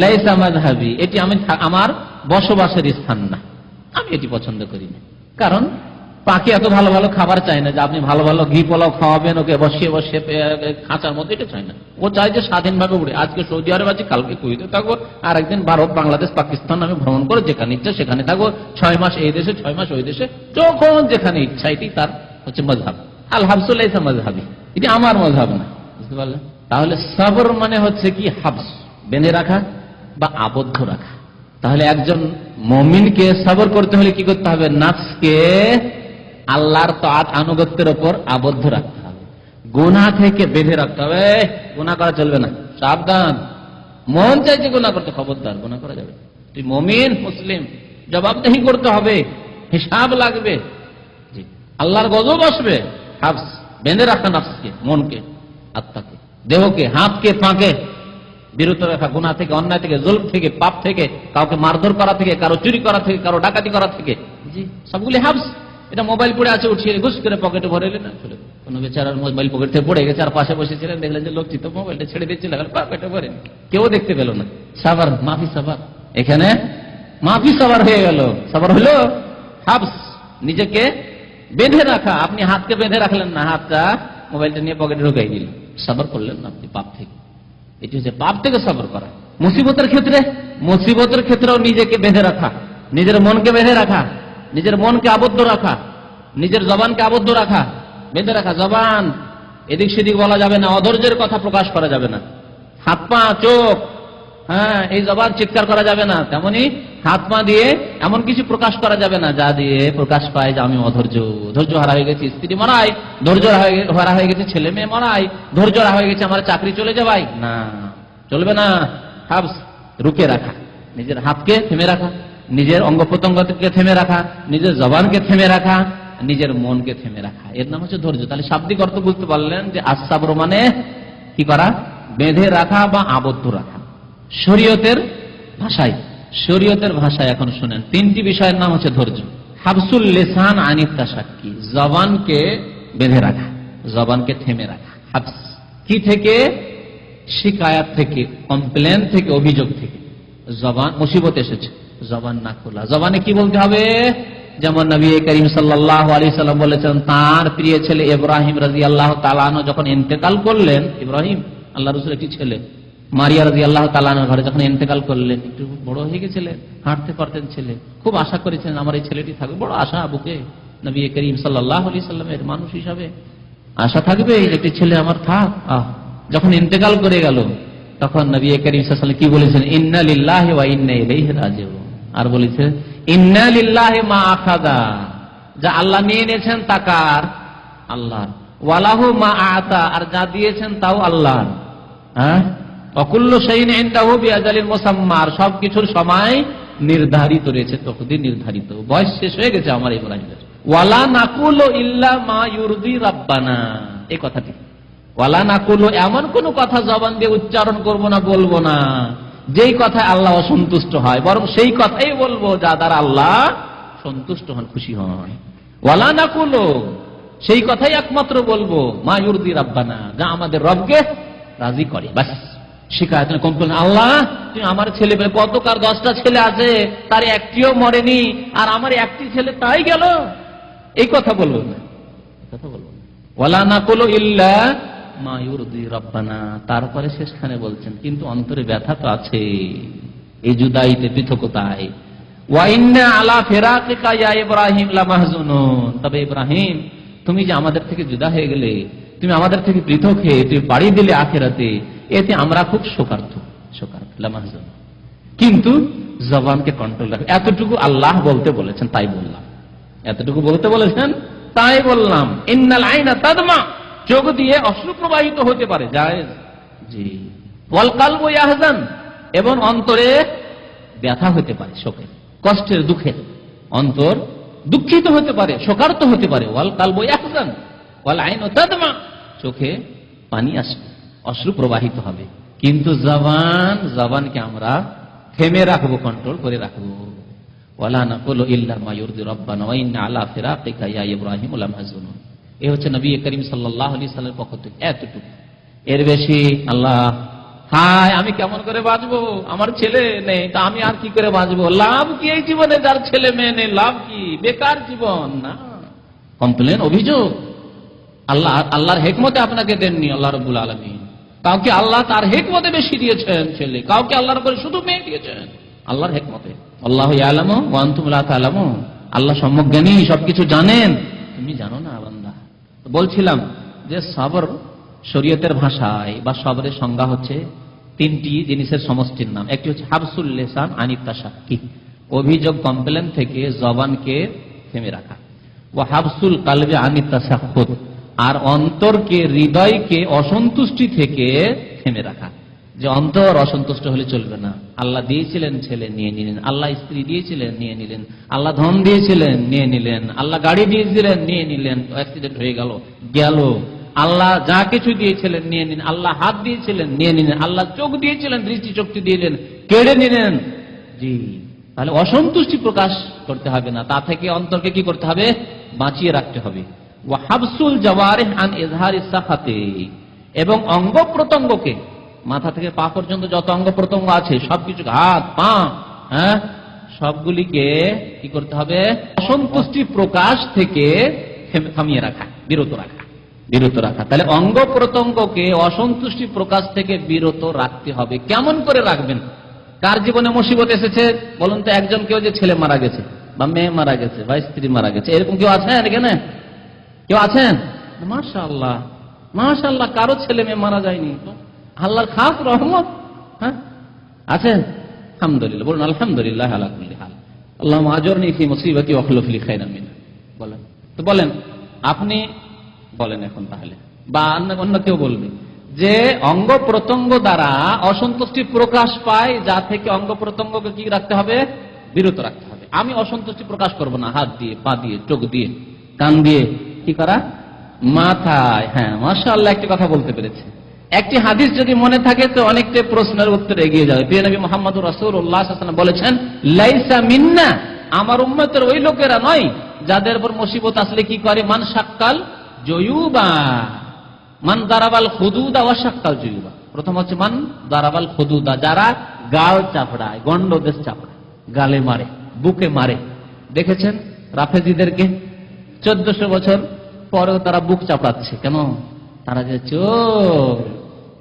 লাইসা মাযহাবি, এটি আমি আমার বসবাসের স্থান না, আমি এটি পছন্দ করি না। কারণ পাখি এত ভালো ভালো খাবার চায় না যে আপনি ভালো ভালো ঘি পোলাও খাওয়াবেন ওকে বসিয়ে বসিয়ে খাঁচার মধ্যে, এটা চায় না। ও চায় যে স্বাধীনভাবে উড়ে, আজকে সৌদি আরব আছি, কালকে কুয়েতে থাকবো, আর একদিন ভারত, বাংলাদেশ, পাকিস্তান আমি ভ্রমণ করে যেখানে ইচ্ছা সেখানে থাকবো, 6 মাস এই দেশে 6 মাস ওই দেশে, যখন যেখানে ইচ্ছা। এটি তার হচ্ছে মযহাব। আল হাবসু লাইসা মাযহাবি, এটি আমার মযহাব না, বুঝতে পারলেন? তাহলে সবর মানে হচ্ছে কি হাবস, বেঁধে রাখা বা আবদ্ধ রাখা। তাহলে একজন মুমিনকে সবর করতে হলে কি করতে হবে? নাফসকে আল্লাহর তাআত আনুগত্যের উপর আবদ্ধ রাখতে হবে, গুনাহ থেকে বেঁধে রাখতে হবে। গুনাহ করা চলবে না, সাবধান। মন চাইছে গুনাহ করতে, খবরদার, গুনাহ করা যাবে। তুই মুমিন মুসলিম, জবাবদেহি করতে হবে, হিসাব লাগবে, আল্লাহর গজব আসবে। হাবস, বেঁধে রাখা নাফসকে, মনকে, আত্মাকে, দেহকে, হাতকে, পাকে বিরত রাখা গুনাহ থেকে, অন্যায় থেকে, জুলম থেকে, পাপ থেকে, কাউকে মারধর করা থেকে, কারো চুরি করা থেকে, কারো ডাকাতি করা থেকে, জি, সবগুলি হাবস। এটা মোবাইল পড়ে আছে, উঠিয়ে ঘুষ করে পকেটে ভরে না, চলে কোনো বেচারার মোবাইল পকেট থেকে পড়ে গেছে, আর পাশে বসেছিলেন, দেখলেন যে লোকটি তো মোবাইলটা ছেড়ে দিচ্ছিল, পকেটে ভরে, কেউ দেখতে পেল না। সাবার, মাফি সাবার, এখানে মাফি সাবার হয়ে গেল, সাবার হলো হাবস, নিজেকে বেঁধে রাখা। আপনি হাতকে বেঁধে রাখলেন না, হাতটা মোবাইলটা নিয়ে পকেটে ঢুকাই দিলেন, সাবার করলেন না আপনি পাপ থেকে। এটি হচ্ছে পাপ থেকে সাবর করা। মুসিবতের ক্ষেত্রে, মুসিবতের ক্ষেত্রেও নিজেকে বেঁধে রাখা, নিজের মনকে বেঁধে রাখা, নিজের মনকে আবদ্ধ রাখা, নিজের জবানকে আবদ্ধ রাখা, বেঁধে রাখা। জবান এদিক সেদিক বলা যাবে না, অধৈর্যের কথা প্রকাশ করা যাবে না। হাত পা চোখ, হ্যাঁ, এই জবান চিৎকার করা যাবে না। তেমনি হাত পা দিয়ে এমন কিছু প্রকাশ করা যাবে না যা দিয়ে প্রকাশ পায় যে আমি অধৈর্য, ধৈর্য হারা হয়ে গেছি, স্ত্রী মারাই, ধৈর্য হারা হয়ে গেছে, ছেলে মেয়ে মারাই, ধৈর্য হারা হয়ে গেছে, আমার চাকরি চলে যাবাই, না, চলবে না। হাবস, রুকে রাখা, নিজের হাতকে থেমে রাখা, নিজের অঙ্গ প্রত্যঙ্গকে থেমে রাখা, নিজের জবানকে থেমে রাখা, নিজের মনকে থেমে রাখা, এর নাম হচ্ছে ধৈর্য। তাহলে শাব্দিক অর্থ বুঝতে পারলেন যে আস-সাবর মানে কি করা, বেঁধে রাখা বা আবদ্ধ রাখা। শরীয়তের ভাষায় এখন শুনেন, তিনটি বিষয়ের নাম হচ্ছে ধৈর্য। হাবসুল লিসান আনিত তাশাক্কি, জবানকে বেঁধে রাখা, জবানকে থেমে রাখা। হাবস কি থেকে? শিকায়াত থেকে, কমপ্লেন থেকে, অভিযোগ থেকে। জবান মুসিবত এসেছে, জবান না খোলা। জবানে কি বলতে হবে? যেমন নবী করিম সাল্লাল্লাহু আলাইহি সাল্লাম বলেছেন, তার প্রিয় ছেলে ইব্রাহিম রাদিয়াল্লাহু তাআলা আনহু যখন ইন্তেকাল করলেন, ইব্রাহিম আল্লাহ রাসূলের একটি ছেলে, মারিয়া রাদিয়াল্লাহু তাআলা আনহার ঘরে যখন ইন্তেকাল করলেন, একটু বড় হয়ে গেছিলেন, হাঁটতে পারতেন ছেলে, খুব আশা করেছেন আমার এই ছেলেটি থাকবে, বড় আশা বুকে নবী করিম সাল্লাল্লাহু আলাইহি সাল্লামের মানুষ হিসাবে আশা থাকবে একটি ছেলে আমার থাক। যখন ইন্তেকাল করে গেল তখন নবী করিম সাল্লাল্লাহু আলাইহি ওয়াসাল্লাম কি বলেছেন? ইন্না লিল্লাহি ওয়া ইন্না ইলাইহি রাজিউন। আর বলেছেন ইন্না লিল্লাহি মা আখাযা, যা আল্লাহ নিয়ে নিয়েছেন তা কার? আল্লাহর। ওয়ালাহু মা আতা, আর যা দিয়েছেন তাও আল্লাহর। হ্যাঁ, অকুল্লু শাইইন ইনদাহু বিআজালিন মুসাম্মা, সবকিছুর সময় নির্ধারিত রয়েছে, তকদীর নির্ধারিত। বয়স শেষ হয়ে গেছে আমার ইব্রাহিমের। ওয়ালা নাকুলু ইল্লা মা ইউরদি রাব্বানা, এই কথাটি ওয়ালা নাকুলু, এমন কোন কথা জবান দিয়ে উচ্চারণ করব না, বলবো না যেই কথায় আল্লাহ অসন্তুষ্ট হয়, বরং সেই কথাই বলবো যা দ্বারা আল্লাহ সন্তুষ্ট হন, খুশি হন। ওয়ালা নাকুলু, সেই কথাই একমাত্র বলবো, মা ইউরদি রাব্বানা, যা আমাদের রবকে রাজি করে। বাস, শিকায়ত কমপ্লেন, আল্লাহ তুমি আমার ছেলে, কত কার 10টা ছেলে আছে, তার একটিও মরেনি, আর আমার একটি ছেলে তাই গেল, এই কথা বলবো না, কথা বলবো না। ওয়ালা নাকুলু ইল্লা মা ইউরদি রাব্বানা, তারপরে শেষখানে বলছেন কিন্তু অন্তরে ব্যথা তো আছে, এই জুদাইতে, পৃথকতায়। ওয়া ইন্না আলা ফিরাকিকা ইয়া ইব্রাহিম লামাহজুনুন, তবে ইব্রাহিম তুমি যে আমাদের থেকে জুদা হয়ে গেলে, তুমি আমাদের থেকে পৃথক হয়ে তুমি বাড়ি দিলে আখিরাতে, এতে আমরা খুব শোকার্ত, লামাহজুন। কিন্তু জবানকে কন্ট্রোল রাখো, এতটুকু আল্লাহ বলতে বলেছেন তাই বললাম, এতটুকু বলতে বলেছেন তাই বললাম। ইন্নাল আইনা তাদমা, চোখ দিয়ে অশ্রু প্রবাহিত হতে পারে, জায়েজ, জি। ওয়াল কালবু ইয়াহজান, এবং অন্তরে ব্যথা হতে পারে, শোকের, কষ্টের, দুঃখের, অন্তর দুঃখিত হতে পারে, শোকার্ত হতে পারে। ওয়াল কালবু ইয়াহজান ওয়াল আইনু তাদমা, চোখে পানি আসবে, অশ্রু প্রবাহিত হবে, কিন্তু জবানকে আমরা থেমে রাখবো, কন্ট্রোল করে রাখবো। ওয়ালা নাকুলু ইল্লা মা ইউরদি রাব্বানা ওয়া ইন্না আলা ফিরাকিকা ইয়া ইব্রাহিম লামাহজুনুন। এই হচ্ছে নবী করিম সাল্লাল্লাহু আলাইহি সাল্লামের পক্ষ থেকে এতটুকু, এর বেশি আল্লাহ, হায় আমি কেমন করে বাঁচবো, আমার ছেলে নেই, তা আমি আর কি করে বাঁচবো, লাভ কি এই জীবনে, যার ছেলে মেয়ে নেই, লাভ কি, বেকার জীবন, না। কমপ্লেন, অভিযোগ, আল্লাহর হিকমতে আপনাকে দেননি আল্লাহ রাব্বুল আলামিন, কাউকে আল্লাহ তার হিকমতে বেশি দিয়েছেন ছেলে, কাউকে আল্লাহর করে শুধু মেয়ে দিয়েছেন, আল্লাহর হিকমতে। আল্লাহু ইয়ালামু ওয়া আনতুম লা তা'লামুন, আল্লাহ সম্যক জ্ঞানী, সবকিছু জানেন, তুমি জানো না বান্দা। বলছিলাম যে সবর শরীয়তের ভাষায় বা সবরের সংজ্ঞা হচ্ছে তিনটি জিনিসের সমষ্টির নাম। একটি হচ্ছে হাবসুল লিসান আনিত তাশাক্কি, অভিযোগ, কমপ্লেন থেকে জবানকে থেমে রাখা। ওয়া হাবসুল কালবি আনিত তাসাখখুত, আর অন্তরকে, হৃদয়কে অসন্তুষ্টি থেকে থেমে রাখা, যে অন্তর অসন্তুষ্ট হলে চলবে না। আল্লাহ দিয়েছিলেন ছেলে, নিয়ে নিলেন, আল্লাহ স্ত্রী দিয়েছিলেন, নিয়ে নিলেন, আল্লাহ ধন দিয়েছিলেন, নিয়ে নিলেন, আল্লাহ গাড়ি দিয়েছিলেন, নিয়ে নিলেন, অ্যাক্সিডেন্ট হয়ে গেল, আল্লাহ যা কিছু দিয়েছিলেন নিয়ে নিন, আল্লাহ হাত দিয়েছিলেন, নিয়ে নিলেন, আল্লাহ চোখ দিয়েছিলেন, দৃষ্টি শক্তি দিয়েছিলেন, কেড়ে নিলেন, জি। তাহলে অসন্তুষ্টি প্রকাশ করতে হবে না, তা থেকে অন্তরকে কি করতে হবে, বাঁচিয়ে রাখতে হবে। ওয়া হাবসুল জাওয়ারিহ আন ইজহারিস সাখাতি, এবং অঙ্গ প্রত্যঙ্গকে, মাথা থেকে পা পর্যন্ত যত অঙ্গ প্রত্যঙ্গ আছে সবকিছু, হাত পা, হ্যাঁ, সবগুলিকে কি করতে হবে, অসন্তুষ্টি প্রকাশ থেকে থামিয়ে রাখা, বিরত রাখা। তাহলে অঙ্গ প্রত্যঙ্গকে অসন্তুষ্টি প্রকাশ থেকে বিরত রাখতে হবে। কেমন করে রাখবেন? কার জীবনে মুসিবত এসেছে বলুন তো, একজন কেউ যে ছেলে মারা গেছে বা মেয়ে মারা গেছে বা স্ত্রী মারা গেছে, এরকম কেউ আছেন এখানে? কেউ আছেন? মাশাআল্লাহ, মাশাআল্লাহ, কারো ছেলে মেয়ে মারা যায়নি, আল্লাহর খাস রহমত। হ্যাঁ, আছেন? আলহামদুলিল্লাহ, বলুন আলহামদুলিল্লাহ আলা কুল্লি হাল। আল্লাহুম্মা আজুরনি ফি মুসিবাতি ওয়া আখলুফ লি খায়রাম মিনহা। বলেন তো, বলেন আপনি বলেন এখন তাহলে, বা অন্য কেউ বলবে যে অঙ্গ প্রত্যঙ্গ দ্বারা অসন্তুষ্টি প্রকাশ পায়, যা থেকে অঙ্গ প্রত্যঙ্গকে কি রাখতে হবে, বিরত রাখতে হবে। আমি অসন্তুষ্টি প্রকাশ করব না হাত দিয়ে, পা দিয়ে, চোখ দিয়ে, কান দিয়ে, কি করা, মাথায়। হ্যাঁ, মাশাআল্লাহ, একটি কথা বলতে পেরেছে। একটি হাদিস যদি মনে থাকে তো অনেকটা প্রশ্নের উত্তর এগিয়ে যাবে। প্রিয় নবী মুহাম্মদুর রাসূলুল্লাহ সাল্লাল্লাহু আলাইহি ওয়াসাল্লাম বলেছেন, লাইসা মিন্না, আমার উম্মতের ওই লোকেরা নয় যাদের উপর মুসিবত আসলে কি করে, মান শাক্কাল জয়ুবা, মান দারাবাল খুদুদা ওয়া শাক্কাল জয়ুবা। প্রথম হচ্ছে মান দারাবাল খুদুদা, যারা গাল চাপড়ায়, গন্ডদেশ চাপড়ায়, গালে মারে, বুকে মারে। দেখেছেন রাফেজিদেরকে 1400 বছর পরেও তারা বুক চাপড়াচ্ছে কেন? তারা যে চোর,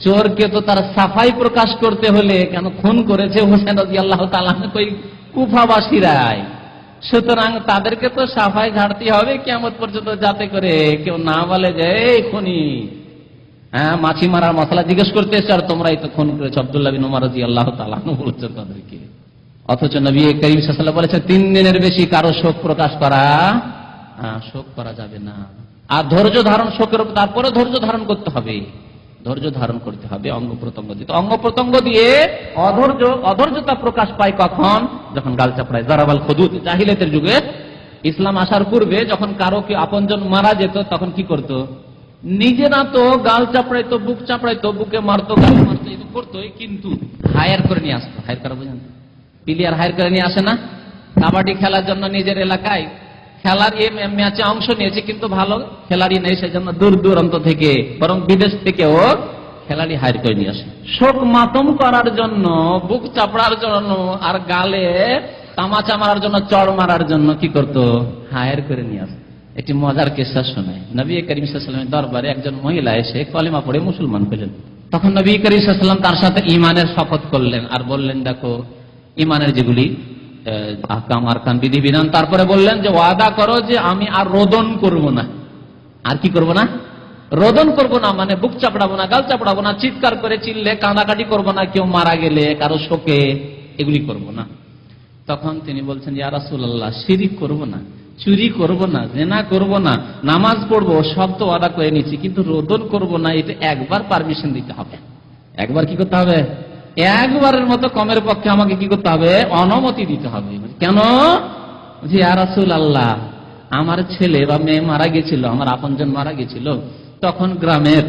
চোরকে তো তার সাফাই প্রকাশ করতে হলে, কেন খুন করেছে হোসেন রাদিয়াল্লাহু তাআলা কই কুফাবাসীরাই, সুতরাং তাদেরকে তো সাফাই ঝাড়তে হবে কিয়ামত পর্যন্ত, যাতে করে কেউ না বলে যে এই খুনি, হ্যাঁ মাছি মারার মশলা জিজ্ঞেস করতে এসে আর তোমরাই তো খুন করেছো। আব্দুল্লাহ বিন উমর রাদিয়াল্লাহু তাআলা বলেছেন তাদেরকে। অথচ নবী করিম সাল্লাল্লাহু আলাইহি ওয়াসাল্লাম বলেছেন 3 দিনের বেশি কারো শোক প্রকাশ করা, শোক করা যাবে না। আর ধৈর্য ধারণ, শোকের তারপরে ধৈর্য ধারণ করতে হবে, ধৈর্য ধারণ করতে হবে অঙ্গ প্রত্যঙ্গ দিয়ে। অঙ্গ প্রত্যঙ্গ দিয়ে অধৈর্যতা প্রকাশ পায় কখন? যখন গাল চাপড়ায়, জারাবাল খুদুদ। জাহিলিয়াতের যুগে, ইসলাম আসার পূর্বে যখন কারো কি আপনজন মারা যেত তখন কি করত? নিজেরা তো গাল চাপড়াইতো, বুক চাপড়াইতো, বুকে মারতো, গাল মারতো, এই তো করতোই, কিন্তু হায়ার করে নিয়ে আসতো। হায়ার করা বুঝেন? প্লেয়ার হায়ার করে নিয়ে আসে না? কাবাডি খেলার জন্য নিজের এলাকায় খেলার ম্যাচে অংশ নিয়েছে, কিন্তু ভালো খেলাড়ি নেই, সেজন্য দূর দূরান্ত থেকে, বরং বিদেশ থেকেও খেলাড়ি হায়ার করে নিয়ে আসে শোক মাতম করার জন্য, বুক চাপড়ার জন্য, আর গালে তামাচা মারার জন্য, চড় মারার জন্য কি করতো? হায়ার করে নিয়ে আসে। একটি মজার কিস্সা শোনায়। নবী করিম সাল্লাল্লাহু আলাইহি ওয়াসাল্লামের দরবারে একজন মহিলা এসে কলেমা পড়ে মুসলমান হলেন। তখন নবী করিম সাল্লাল্লাহু আলাইহি ওয়াসাল্লাম তার সাথে ঈমানের শপথ করলেন আর বললেন, দেখো ঈমানের যেগুলি আহকাম আরকান বিধিবিধান, তারপরে বললেন যে ওয়াদা করো যে আমি আর রোদন করব না। আর কি করব না? রোদন করব না, মানে বুক চাপড়াবো না, গাল চাপড়াবো না, চিৎকার করে চিল্লে কাঁদাকাটি করবো না, কেউ মারা গেলে, কারো শোকে, এগুলি করব না। তখন তিনি বলছেন, ইয়া রাসূলুল্লাহ, শিরিক করব না, চুরি করব না, জিনা করব না, নামাজ পড়বো, সব তো ওয়াদা করে নিচ্ছি, কিন্তু রোদন করব না, এটা একবার পারমিশন দিতে হবে। একবার কি করতে হবে? একবারের মতো কমের পক্ষে আমাকে কি করতে হবে? অনুমতি দিতে হবে। কেন? যে ইয়া রাসূলুল্লাহ, আমার ছেলে বা মেয়ে মারা গেছিল, আমার আপনজন মারা গেছিল, তখন গ্রামের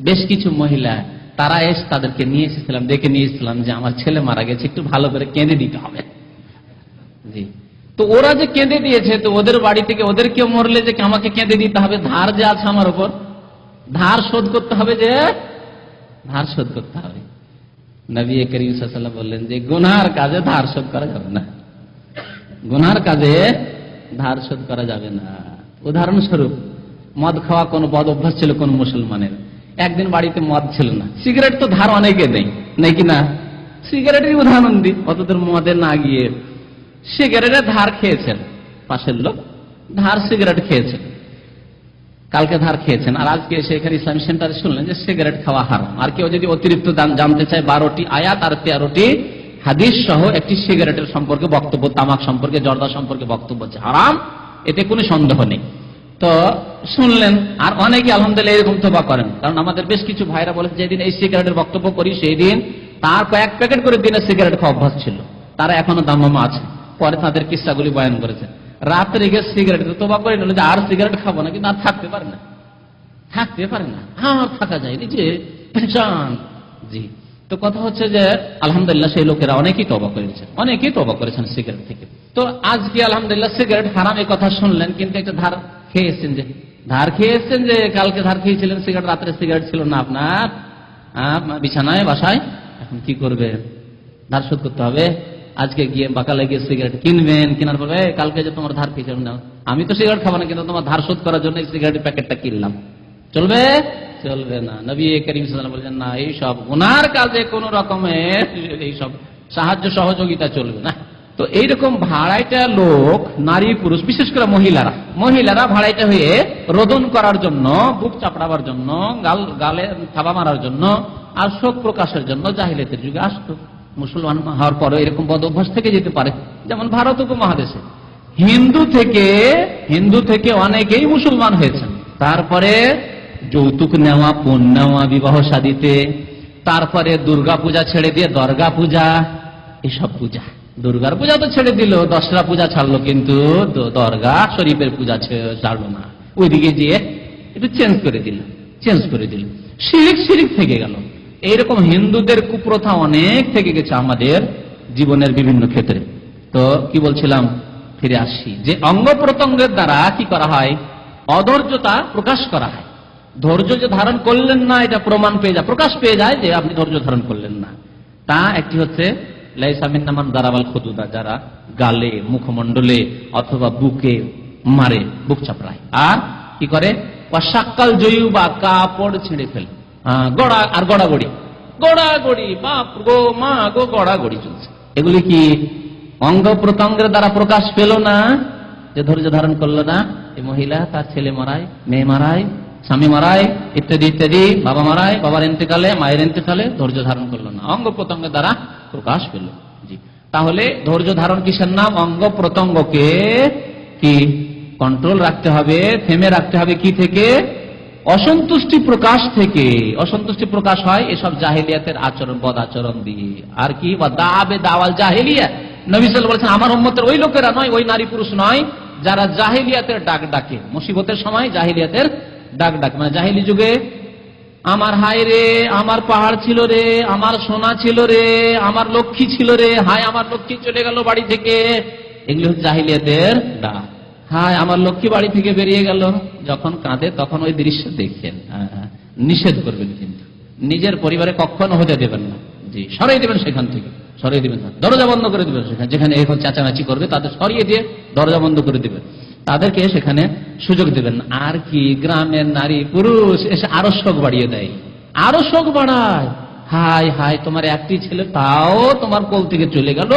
বেশ কিছু মহিলা তারা এসে তাদেরকে নিয়ে এসেছিলাম, ডেকে নিয়ে এসেছিলাম যে আমার ছেলে মারা গেছে, একটু ভালো করে কেঁদে দিতে হবে। জি, তো ওরা যে কেঁদে দিয়েছে, তো ওদের বাড়ি থেকে ওদের কেউ মরলে যে আমাকে কেঁদে দিতে হবে, ধার যে আছে আমার উপর, ধার শোধ করতে হবে, যে ধার শোধ করতে হবে। নবী করিম সাল্লাল্লাহু আলাইহি ওয়াসাল্লাম বললেন যে গুনার কাজে ধার শোধ করা যাবে না, গুনার কাজে ধার শোধ করা যাবে না। উদাহরণস্বরূপ, মদ খাওয়া কোন বদ অভ্যাস ছিল কোন মুসলমানের, একদিন বাড়িতে মদ ছিল না, সিগারেট তো ধার অনেকে দেয় নাকি না? সিগারেটের উদাহরণ দিই, অতদের মদে না গিয়ে সিগারেটের ধার খেয়েছেন, পাশের লোক ধার সিগারেট খেয়েছেন, কালকে ধার খেয়েছেন, আর আজকে এসে এখানে ইসলামী সেন্টারে শুনলেন যে সিগারেট খাওয়া হারাম। আর কেউ যদি অতিরিক্ত জানতে চায়, 12টি আয়াত আর 13টি হাদিস সহ একটি সিগারেটের সম্পর্কে বক্তব্য, তামাক সম্পর্কে, জর্দা সম্পর্কে বক্তব্য হচ্ছে হারাম, এতে কোনো সন্দেহ নেই। তো শুনলেন, আর অনেকে আলহামদুলিল্লাহ এরকম তোবা করেন, কারণ আমাদের বেশ কিছু ভাইরা বলেছে যেদিন এই সিগারেটের বক্তব্য করি সেই দিন তার কয়েক প্যাকেট করে দিনে সিগারেট খাওয়া অভ্যাস ছিল, তারা এখনো দাম্মামা আছে। পরে তাদের কিস্সাগুলি বয়ান করেছে, রাত্রে গিয়ে সিগারেট তোবা করে নিল যে আর সিগারেট খাবো না, কিন্তু আর থাকতে পারে না, থাকতে পারে না, আর থাকা যায় নিজে পেরেশান। জি, তো কথা হচ্ছে যে আলহামদুলিল্লাহ সেই লোকেরা অনেকেই তওবা করেছেন, অনেকেই তওবা করেছেন সিগারেট থেকে। তো আজকে আলহামদুলিল্লাহ সিগারেট হারাম এই কথা শুনলেন, কিন্তু একটা ধার খেয়েছেন, যে ধার খেয়েছেন, যে কালকে ধার খেয়েছিলেন সিগারেট, রাত্রে সিগারেট ছিল না আপনার বিছানায় বাসায়, এখন কি করবে? ধার শোধ করতে হবে। আজকে গিয়ে বাকালে গিয়ে সিগারেট কিনবেন, কেনার পরে কালকে যে তোমার ধার খেয়েছিলাম না, আমি তো সিগারেট খাবো না, কিন্তু তোমার ধার শোধ করার জন্য সিগারেটের প্যাকেটটা কিনলাম, চলবে? চলবে না। নবী করিম সাল্লাল্লাহু আলাইহি ওয়াসাল্লাম বলেন, না, এইসব গুনার কাজে কোন রকমের এইসব সাহায্য সহযোগিতা চলবে না। তো এইরকম ভাড়াইটা লোক, নারী পুরুষ, বিশেষ করে মহিলারা ভাড়াইটা হয়ে রোদন করার জন্য, বুক চাপড়াবার জন্য, গালে থাবা মারার জন্য আর শোক প্রকাশের জন্য জাহিলিয়াতের যুগে আসতো। মুসলমান হওয়ার পরে এরকম বদ অভ্যাস থেকে যেতে পারে, যেমন ভারত উপমহাদেশে হিন্দু থেকে অনেকেই মুসলমান হয়েছেন, তারপরে যৌতুক নেওয়া, পণ নেওয়া বিবাহ শাদীতে, তারপরে দুর্গা পূজা ছেড়ে দিয়ে দর্গা পূজা, এসব পূজা, দুর্গার পূজা তো ছেড়ে দিল, দশরা পূজা ছাড়লো, কিন্তু দর্গা শরীফের পূজা ছাড়লো না, ওইদিকে গিয়ে একটু চেঞ্জ করে দিল, শিরিক থেকে গেল। এইরকম হিন্দুদের কুপ্রথা অনেক থেকে গেছে আমাদের জীবনের বিভিন্ন ক্ষেত্রে। তো কি বলছিলাম, ফিরে আসি যে অঙ্গ প্রত্যঙ্গের দ্বারা কি করা হয়, অধৈর্যতা প্রকাশ করা হয়। ধৈর্য যে ধারণ করলেন না, এটা প্রমাণ পেয়ে যায়, প্রকাশ পেয়ে যায় যে আপনি ধৈর্য ধারণ করলেন না। তা একটি হচ্ছে লাইসা মিন্না মান দারাবাল খুদুদা, যারা গালে, মুখমণ্ডলে অথবা বুকে মারে, বুক চাপড়ায়, আর কি করে সাক্কাল জয়ু বা কাপড় ছিঁড়ে ফেলে, গড়াগড়ি, বাপ গো মা গো, গড়াগড়ি চলছে। এগুলি কি অঙ্গ প্রত্যঙ্গের দ্বারা প্রকাশ পেল না যে ধৈর্য ধারণ করলো না? এই মহিলা তার ছেলে মারায়, মেয়ে মারায়, স্বামী মারায়, ইত্যাদি ইত্যাদি, বাবা মারায়, বাবার ইন্তেকালে, মায়ের ইন্তেকালে, ধৈর্য ধারণ করলো না, অঙ্গ প্রত্যঙ্গের দ্বারা প্রকাশ পেল। জি, তাহলে ধৈর্য ধারণ কিসের নাম? অঙ্গ প্রত্যঙ্গকে কি কন্ট্রোল রাখতে হবে, থেমে রাখতে হবে। কি থেকে? অসন্তুষ্টি প্রকাশ থেকে। অসন্তুষ্টি প্রকাশ হয় এসব জাহেলিয়াতের আচরণ, বদ আচরণ দিয়ে। আর কি? দাবে দাওয়াল জাহেলিয়া। নবী সাল্লাল্লাহু আলাইহি ওয়াসাল্লাম বলেছেন, আমার উম্মতের ওই লোকেরা নয়, ওই নারী পুরুষ নয় যারা জাহেলিয়াতের ডাক ডাকে, মুসিবতের সময় জাহেলিয়াতের ডাক ডাকে। মানে জাহেলি যুগে আমার হায় রে, আমার পাহাড় ছিল রে, আমার সোনা ছিল রে, আমার লক্ষ্মী ছিল রে, হায় আমার লক্ষ্মী চলে গেল বাড়ি থেকে, এগুলি হচ্ছে জাহেলিয়াতের ডাক। হায় আমার লক্ষ্মী বাড়ি থেকে বেরিয়ে গেল। যখন কাঁদে তখন ওই দৃশ্য দেখেন, নিষেধ করবেন, কিন্তু নিজের পরিবারে কখনো হতে দেবেন না। জি, সরাই দেবেন সেখান থেকে, সরিয়ে দেবেন, দরজা বন্ধ করে দেবেন। সেখানে যেখানে এখন চেঁচামেচি করবে তাদের সরিয়ে দিয়ে দরজা বন্ধ করে দেবেন, তাদেরকে সেখানে সুযোগ দেবেন। আর কি গ্রামের নারী পুরুষ এসে আরো শোক বাড়িয়ে দেয়, আরো শোক বাড়ায়। হায় হায় তোমার একটি ছেলে, তাও তোমার কোল থেকে চলে গেল,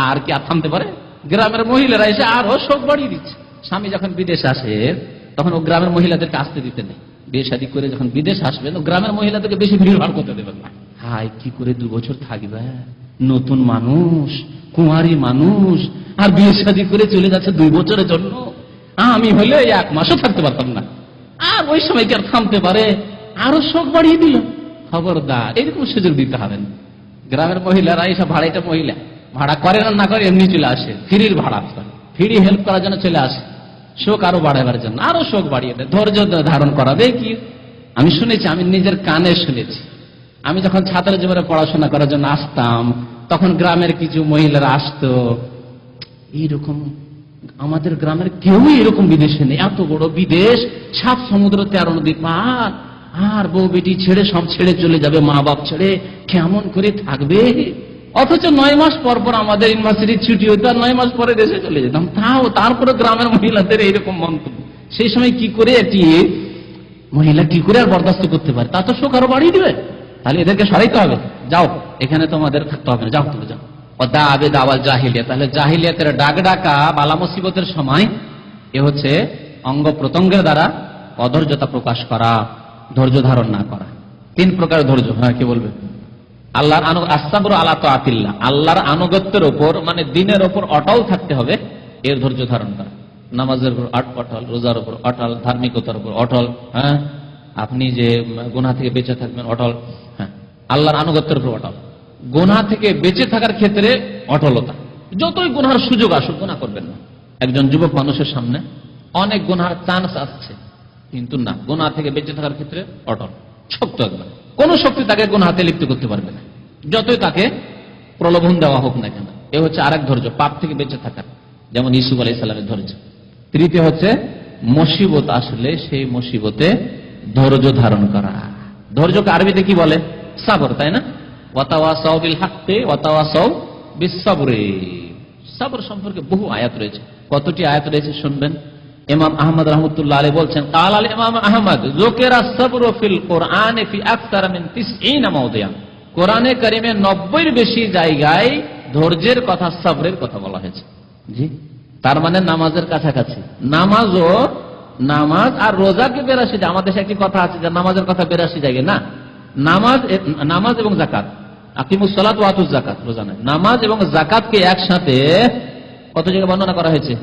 আর কি আর থামতে পারে? গ্রামের মহিলারা এসে আরো শোক বাড়িয়ে দিচ্ছে। স্বামী যখন বিদেশ আসে তখন ও গ্রামের মহিলাদেরকে আসতে দিতে নেই। বিয়ে শাদী করে যখন বিদেশ আসবেন, ও গ্রামের মহিলাদেরকে বেশি ভিড় ভাড় করতে দেবেন না। হায় কি করে 2 বছর থাকবে, নতুন মানুষ, কুঁয়ারি মানুষ, আর বিয়ে শাদী করে চলে যাচ্ছে 2 বছরের জন্য। আমি হলে 1 মাসও থাকতে পারতাম না। আর ওই সময় কি আর থামতে পারে? আরো শোক বাড়িয়ে দিল। খবরদার, এরকম সুযোগ দিতে হবে না। গ্রামের মহিলারা এইসব ভাড়াইটা মহিলা ভাড়া করে না করে এমনি চলে আসে, ফ্রির ভাড়া, ফ্রি হেল্প করার জন্য চলে আসে, শোক আরো বাড়াবার জন্য, আরো শোক বাড়িয়ে দেয়। ধৈর্য ধারণ করাবে কি? আমি শুনেছি, আমি নিজের কানে শুনেছি। আমি যখন ছাত্র জীবনে পড়াশোনা করার জন্য আসতাম, তখন গ্রামের কিছু মহিলারা আসতো, এইরকম আমাদের গ্রামের কেউই এরকম বিদেশে নেই, এত বড় বিদেশ, 7 সমুদ্র 13 নদী পার, আর বউ বেটি ছেড়ে সব ছেড়ে চলে যাবে, মা বাপ ছেড়ে, কেমন করে থাকবে? অথচ 9 মাস পর পর আমাদের ইউনিভার্সিটির ছুটি হতো, আর 9 মাস পরে দেশে চলে যেতাম। তারপরে গ্রামের মহিলাদের এইরকম মন্তব্য। সেই সময় কি করে একটি মহিলা কি করে আর বরদাস্ত করতে পারে? তা তো শোক আরো বাড়িয়ে দিবে। তাহলে এদেরকে সরাইতে হবে, যাও এখানে তোমাদের থাকতে হবে না, যাও তুমি যাও। দাবে দাওয়াল জাহিলিয়া, তাহলে জাহিলিয়াতের ডাক ডাকা বালা মুসিবতের সময় এ হচ্ছে অঙ্গ প্রত্যঙ্গের দ্বারা অধৈর্যতা প্রকাশ করা, ধৈর্য ধারণ না করা। 3 প্রকার ধৈর্য। হ্যাঁ, কি বলবে? আল্লাহর আস্তাবর আলা তাআতিল্লাহ, আল্লাহর আনুগত্যের ওপর, মানে দিনের ওপর অটল থাকতে হবে, এর ধৈর্য ধারণ করা। নামাজের উপর অটল, রোজার উপর অটল, ধার্মিকতার উপর অটল, হ্যাঁ, আপনি যে গুনাহ থেকে বেঁচে থাকবেন অটল, হ্যাঁ, আল্লাহর আনুগত্যের উপর অটল। গুনাহ থেকে বেঁচে থাকার ক্ষেত্রে অটলতা, যতই গুনার সুযোগ আসুক গুনাহ করবেন না। একজন যুবক মানুষের সামনে অনেক গুনার চান্স আসছে, কিন্তু না, গুনাহ থেকে বেঁচে থাকার ক্ষেত্রে অটল, শক্ত একবার। কোন শক্তি তাকে গুনাহতে লিপ্ত করতে পারবে না, যতই তাকে প্রলোভন দেওয়া হোক না কেন। এ হচ্ছে আরেক ধৈর্য, পাপ থেকে বেঁচে থাকার, যেমন ইউসুফ আলাইহিস সালামের ধৈর্য। তৃতীয় হচ্ছে মুসিবত আসলে সেই মুসিবতে ধৈর্য ধারণ করা। ধৈর্যকে আরবিতে কি বলে? সাবর, তাই না? ওয়াতাওয়াসাউ বিল হাক্কি ওয়াতাওয়াসাউ বিস সাবরি। সাবর সম্পর্কে বহু আয়াত রয়েছে। কতটি আয়াত রয়েছে শুনবেন। ইমাম আহমদ রাহমাতুল্লাহ আলাইহি বলছেন, ক্বালা আল ইমাম আহমদ যুকিরা সাবরু ফিল কুরআন ফি আকসার মিন 90 মাওদিআ। কোরআনে কারিমে 90-এর বেশি জায়গায় ধৈর্যের কথা, সাবরের কথা বলা হয়েছে। জি, তার মানে নামাজের কাছাকাছি। নামাজ আর রোজাকে 82, আমাদের দেশে একটি কথা আছে যে নামাজের কথা 82 জায়গায় না, নামাজ এবং যাকাত আকিমুস সালাত ওয়া আতুজ যাকাত, রোজা নয়, নামাজ এবং যাকাতকে একসাথে কত জায়গায় বর্ণনা করা হয়েছে?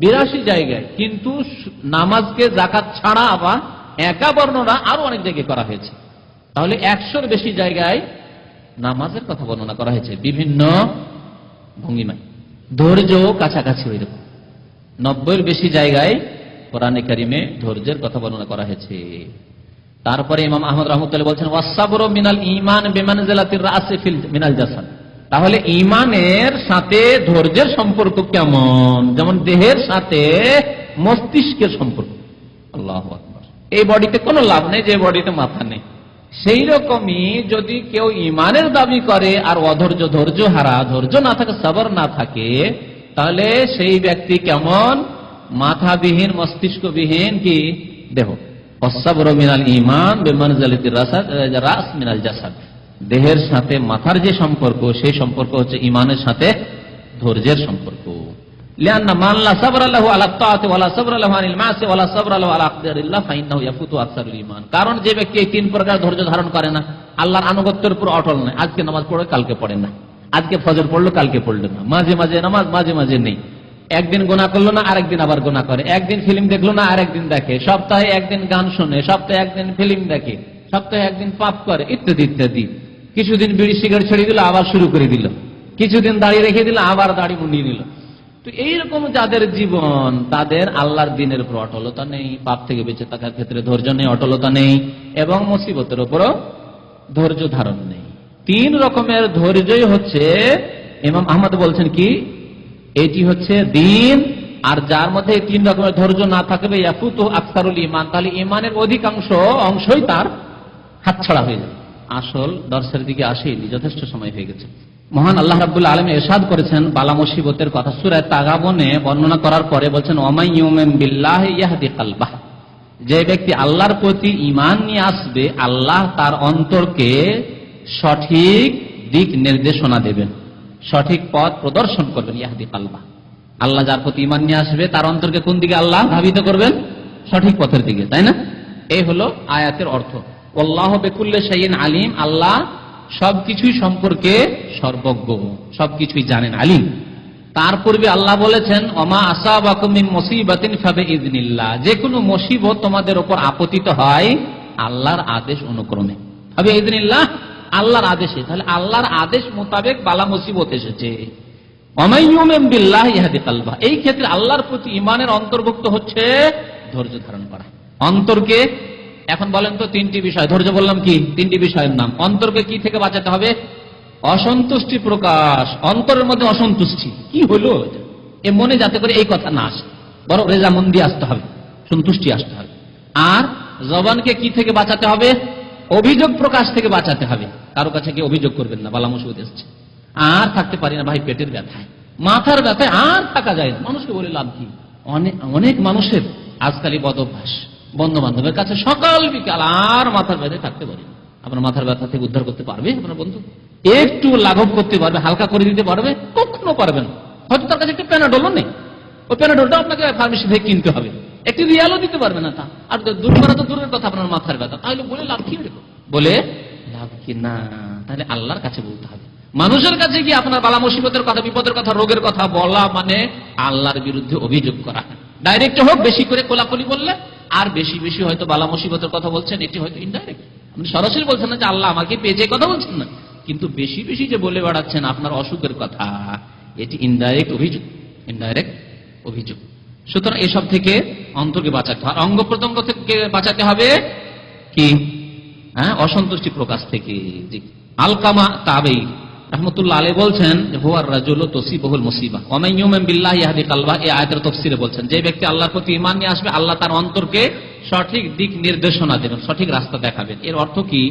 82 জায়গায়। কিন্তু নামাজকে যাকাত ছাড়া আবার একা বর্ণনা আরো অনেক জায়গায় করা হয়েছে। তাহলে 100-র বেশি জায়গায় নামাজের কথা বর্ণনা করা হয়েছে বিভিন্ন ভঙ্গিমায়। ধৈর্য কাছাকাছি ওই রকম 90-এর বেশি জায়গায় কোরআনে কারিমে ধৈর্যের কথা বর্ণনা করা হয়েছে। তারপরে ইমাম আহমদ রাহমাতুল্লাহ বলছেন ওয়াসসাবরু মিনাল ঈমান বিমানজিলাতির রাসি ফিল মিনাল জাসাদ। তাহলে ঈমানের সাথে ধৈর্যের সম্পর্ক কেমন? যেমন দেহের সাথে মস্তিষ্কের সম্পর্ক। আল্লাহু আকবার। এই বডিতে কোনো লাভ নেই যে বডিতে মাথা নেই। সেই রকমই যদি কেউ ঈমানের দাবি করে আর অধৈর্য, ধৈর্য হারা, ধৈর্য না থাকে, সবর না থাকে, তাহলে সেই ব্যক্তি কেমন? মাথাবিহীন, মস্তিষ্কবিহীন কি দেহ। ওয়াসসাবরু মিনাল ঈমান বিমানজিলাতির রাস মিনাল জাসাদ। দেহের সাথে মাথার যে সম্পর্ক, সেই সম্পর্ক হচ্ছে ঈমানের সাথে ধৈর্যের সম্পর্ক। লিআন্না মান লা সাবরা লাহু আলা তাআতি ওয়া লা সাবরা লাহু আনিল মাসি ওয়া লা সাবরা লাহু আলা আকদারিল্লাহ ফাইন্নাহু ইয়াফুতু আকসারুল ঈমান। কারণ যে ব্যক্তি এই তিন প্রকার ধৈর্য ধারণ করে না, আল্লাহর আনুগত্যের উপর অটল নয়, আজকে নামাজ পড়ে কালকে পড়ে না, আজকে ফজর পড়লো কালকে পড়লো না, মাঝে মাঝে নামাজ মাঝে মাঝে নেই, একদিন গুনাহ করলো না আরেকদিন আবার গুনাহ করে, একদিন ফিল্ম দেখলো না আরেকদিন দেখে, সপ্তাহে একদিন গান শুনে, সপ্তাহে একদিন ফিল্ম দেখে, সপ্তাহে একদিন পাপ করে, ইত্যাদি ইত্যাদি। কিছুদিন বিড়ি সিগারেট ছেড়ে দিল, আবার শুরু করে দিল, কিছুদিন দাঁড়িয়ে রেখে দিল, আবার দাড়ি মুন্ডিয়ে নিল। তো এইরকম যাদের জীবন, তাদের আল্লাহর দ্বীনের উপর অটলতা নেই, পাপ থেকে বেঁচে থাকার ক্ষেত্রে ধৈর্য নেই, অটলতা নেই, এবং মুসিবতের উপরও ধৈর্য ধারণ নেই। তিন রকমের ধৈর্যই হচ্ছে, ইমাম আহমদ বলছেন কি, এটি হচ্ছে দ্বীন। আর যার মধ্যে তিন রকমের ধৈর্য না থাকবে, ইয়াফুতু আকসারুল ঈমান, তাহলে ঈমানের অধিকাংশ অংশই তার হাতছাড়া হয়ে যাবে। আসল দর্শের দিকে আসেনি, যথেষ্ট সময় হয়ে গেছে। মহান আল্লাহ রাব্বুল আলামিন ইরশাদ করেছেন বালা মুসিবতের কথা সূরা তাগাবনে বর্ণনা করার পরে বলছেন ওয়ামাই ইউমিন বিল্লাহি ইয়াহদি কলবাহ। যে ব্যক্তি আল্লাহর প্রতি ঈমান নিয়ে আসবে, আল্লাহ তার অন্তরকে সঠিক দিক নির্দেশনা দেবেন, সঠিক পথ প্রদর্শন করবেন। ইয়াহদি কলবাহ, আল্লাহ যার প্রতি ঈমান নিয়ে আসবে তার অন্তরকে কোন দিকে আল্লাহ ধাবিত করবেন? সঠিক পথের দিকে, তাই না? এই হলো আয়াতের অর্থ। আল্লাহু বিকুল্লি শাইইন আলিম, আল্লাহ সবকিছুই সম্পর্কে সর্বজ্ঞ, সবকিছুই জানেন, আলিম। তার পূর্বে আল্লাহ বলেছেন ওমা আসাবাকুম মিন মুসিবাতিন ফাবিইযনিল্লাহ, যে কোনো মুসিবত তোমাদের উপর আপতিত হয় আল্লাহর আদেশ অনুক্রমে, ফাবিইযনিল্লাহ, আল্লাহর আদেশে। তাহলে আল্লাহর আদেশ মোতাবেক বালা মুসিবত এসেছে। ওমাই ইউমিন বিল্লাহি ইয়াহদি কলবাহ, এই ক্ষেত্রে আল্লাহর প্রতি ঈমানের অন্তর্ভুক্ত হচ্ছে ধৈর্য ধারণ করা। অন্তরকে এখন বলেন তো তিনটি বিষয়, ধৈর্য বললাম কি, তিনটি বিষয়ের নাম। অন্তরকে কি থেকে বাঁচাতে হবে? অসন্তুষ্টি প্রকাশ, অন্তরের মধ্যে অসন্তুষ্টি, কি হলো এ মনে যাতে করে এই কথা না আসে, বরং রেজামন্দি আসতে হবে, সন্তুষ্টি আসতে হবে। আর জবানকে কি থেকে বাঁচাতে হবে? অভিযোগ প্রকাশ থেকে বাঁচাতে হবে, কারো কাছে কি অভিযোগ করবেন না, বালা মুসিবত এসেছে, আর থাকতে পারি না ভাই, পেটের ব্যথায়, মাথার ব্যথায় আর থাকা যায় না, মানুষকে বলে লাভ কি? অনেক মানুষের আজকালই বদ অভ্যাস, বন্ধু বান্ধবের কাছে সকাল বিকাল আর মাথার ব্যথায় থাকতে পারি না। আপনার মাথার ব্যথা থেকে উদ্ধার করতে পারবে আপনার বন্ধু? একটু লাঘব করতে পারবে, হালকা করে দিতে পারবে? কখনো পারবে না। হয়তো তার কাছে একটু প্যানাডোলও নেই, ওই প্যানাডোলটা আপনাকে ফার্মেসি থেকে কিনতে হবে, একটি রিয়ালও দিতে পারবে না তা। আর দূর করা তো দূরের কথা, আপনার মাথার ব্যথা, তাহলে বলে লাভ কি? বলে লাভ কি না? তাহলে আল্লাহর কাছে বলতে হবে। মানুষের কাছে গিয়ে আপনার বালা মুসিবতের কথা, বিপদের কথা, রোগের কথা বলা মানে আল্লাহর বিরুদ্ধে অভিযোগ করা। ডাইরেক্ট হোক, বেশি করে কোলাকুলি বললে, আর বেশি বেশি হয়তো বালা মুসিবতের কথা বলছেন, এটি হয়তো ইনডাইরেক্ট, আপনি সরাসরি বলছেন না যে আল্লাহ আমাকে পেয়েছে, কথা বলছেন না, কিন্তু বেশি বেশি যে বলে বেড়াচ্ছেন আপনার অসুখের কথা, এটি ইনডাইরেক্ট অভিযোগ, ইনডাইরেক্ট অভিযোগ। সুতরাং এসব থেকে অন্তরকে বাঁচাতে হবে। অঙ্গ প্রত্যঙ্গ থেকে বাঁচাতে হবে কি? অসন্তুষ্টি প্রকাশ থেকে। আলকামা তাবেই রাহমাতুল্লাহ আলাইহি বলছেন হুয়ার রাজুলু তুসিবহুল মুসিবা ওয়া মান ইউমিন বিল্লাহি ইয়াহদি কলবাহ, এই আয়াতের তাফসীরে বলছেন যে ব্যক্তি আল্লাহর প্রতি ঈমান নিয়ে আসবে, আল্লাহ তার অন্তরকে সঠিক দিক নির্দেশনা দেবেন, সঠিক রাস্তা দেখাবেন। এর অর্থ কি?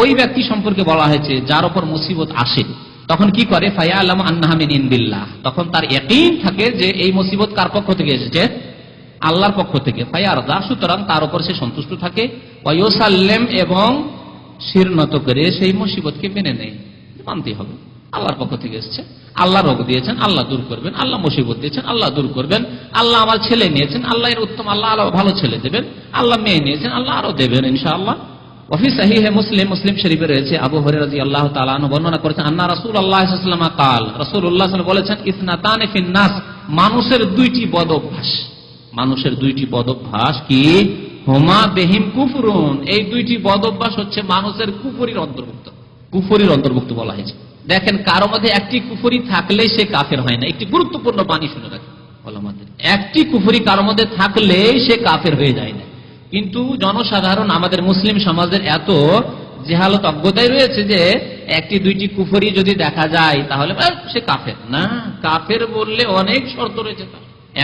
ওই ব্যক্তি সম্পর্কে বলা হয়েছে যার উপর মুসিবত আসে, তখন কি করে? ফায়ালামু আন্নাহা মিন ইনদিল্লাহ, তখন তার ইয়াকিন থাকে যে এই মুসিবত কার পক্ষ থেকে এসেছে? আল্লাহর পক্ষ থেকে। ফায়ারদা, সুতরাং তার উপর সে সন্তুষ্ট থাকে। ওয়া ইউসাল্লিম, এবং শিরনত করে সেই মুসিবতকে মেনে নেয়, মানতে হবে আল্লাহর পক্ষ থেকে এসেছে, আল্লাহ রোগ দিয়েছেন, আল্লাহ দূর করবেন, আল্লাহ মুসিবত দিয়েছেন, আল্লাহ দূর করবেন, আল্লাহ আমার ছেলে নিয়েছেন, আল্লাহ এর উত্তম, আল্লাহ আরো ভালো ছেলে দেবেন, আল্লাহ মেয়ে নিয়েছেন, আল্লাহ আরো দেবেন ইনশাআল্লাহ। ওয়াফি সহিহ মুসলিম, মুসলিম শরীফে রয়েছে, আবু হুরায়রা রাদিয়াল্লাহু তাআলা আনহু বর্ণনা করেছেন, আন্না রাসূলুল্লাহ সাল্লাল্লাহু আলাইহি ওয়াসাল্লাম قال, রাসূলুল্লাহ সাল্লাল্লাহু আলাইহি ওয়াসাল্লাম বলেছেন, ইসনাতানি ফিন নাস, মানুষের দুইটি বদ অভ্যাস, মানুষের দুইটি বদ অভ্যাস কি, হুমা বিহিম কুফরুন, এই দুইটি বদ অভ্যাস হচ্ছে মানুষের কুফরির অন্তর্ভুক্ত, কুফরির অন্তর্ভুক্ত বলা হয়েছে। দেখেন, কারো মধ্যে একটি কুফরি থাকলেই সে কাফের হয় না। একটি গুরুত্বপূর্ণ বাণী শুনে রাখেন ওলামাদের, একটি কুফরি কারো মধ্যে থাকলেই সে কাফের হয়ে যায় না। কিন্তু জনসাধারণ, আমাদের মুসলিম সমাজের এত জেহালত, অজ্ঞতায় রয়েছে যে একটি দুইটি কুফরি যদি দেখা যায় তাহলে সে কাফের না। কাফের বললে অনেক শর্ত রয়েছে।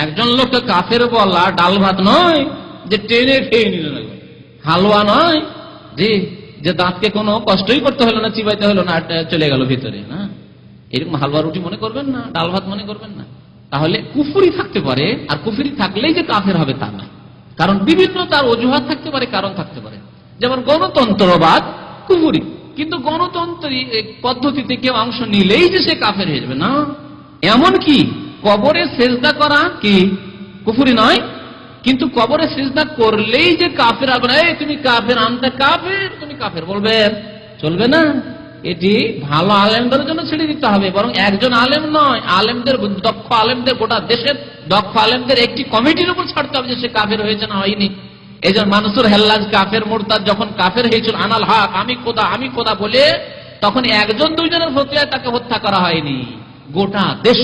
একজন লোককে কাফের বলা ডাল ভাত নয় যে টেনে খেয়ে নিল না, হালুয়া নয় যে দাঁতকে কোনো কষ্টই করতে হলো না, চিবাইতে হলো না, চলে গেল ভিতরে, না এরকম হালুয়া রুটি মনে করবেন না, ডাল ভাত মনে করবেন না। তাহলে কুফরি থাকতে পারে, আর কুফরি থাকলেই যে কাফের হবে তা না। কারণ বিভিন্ন তার অজুহাত থাকতে পারে, কারণ থাকতে পারে। যেমন গণতন্ত্রবাদ কুফরি, কিন্তু গণতন্ত্র পদ্ধতিতে কেউ অংশ নিলেই যে সে কাফের হয়ে যাবে না। এমনকি কবরে সেজদা করা কি কুফরি নয়, কিন্তু কবরে সেজদা করলেই যে কাফের হবে না, তুমি কাফের, আনতে কাফের, তুমি কাফের বলবে, চলবে না। এটি ভালো আলেমদের জন্য ছেড়ে দিতে হবে। বরং একজন আলেম নয়, আলেমদের, দক্ষ আলেমদের, গোটা দেশের দক্ষ আলেমদের একটি কমিটির উপর ছাড়তে হবে যে সে কাফের হয়েছে না হয়নি। এই যে মানসুর হেল্লাজ কাফের মুরতাদ যখন কাফের হয়েছিল, আনাল হক, আমি খোদা, আমি খোদা বলে, তখন একজন দুইজনের ফতোয়ায় তাকে হত্যা করা হয়নি। গোটা দেশ,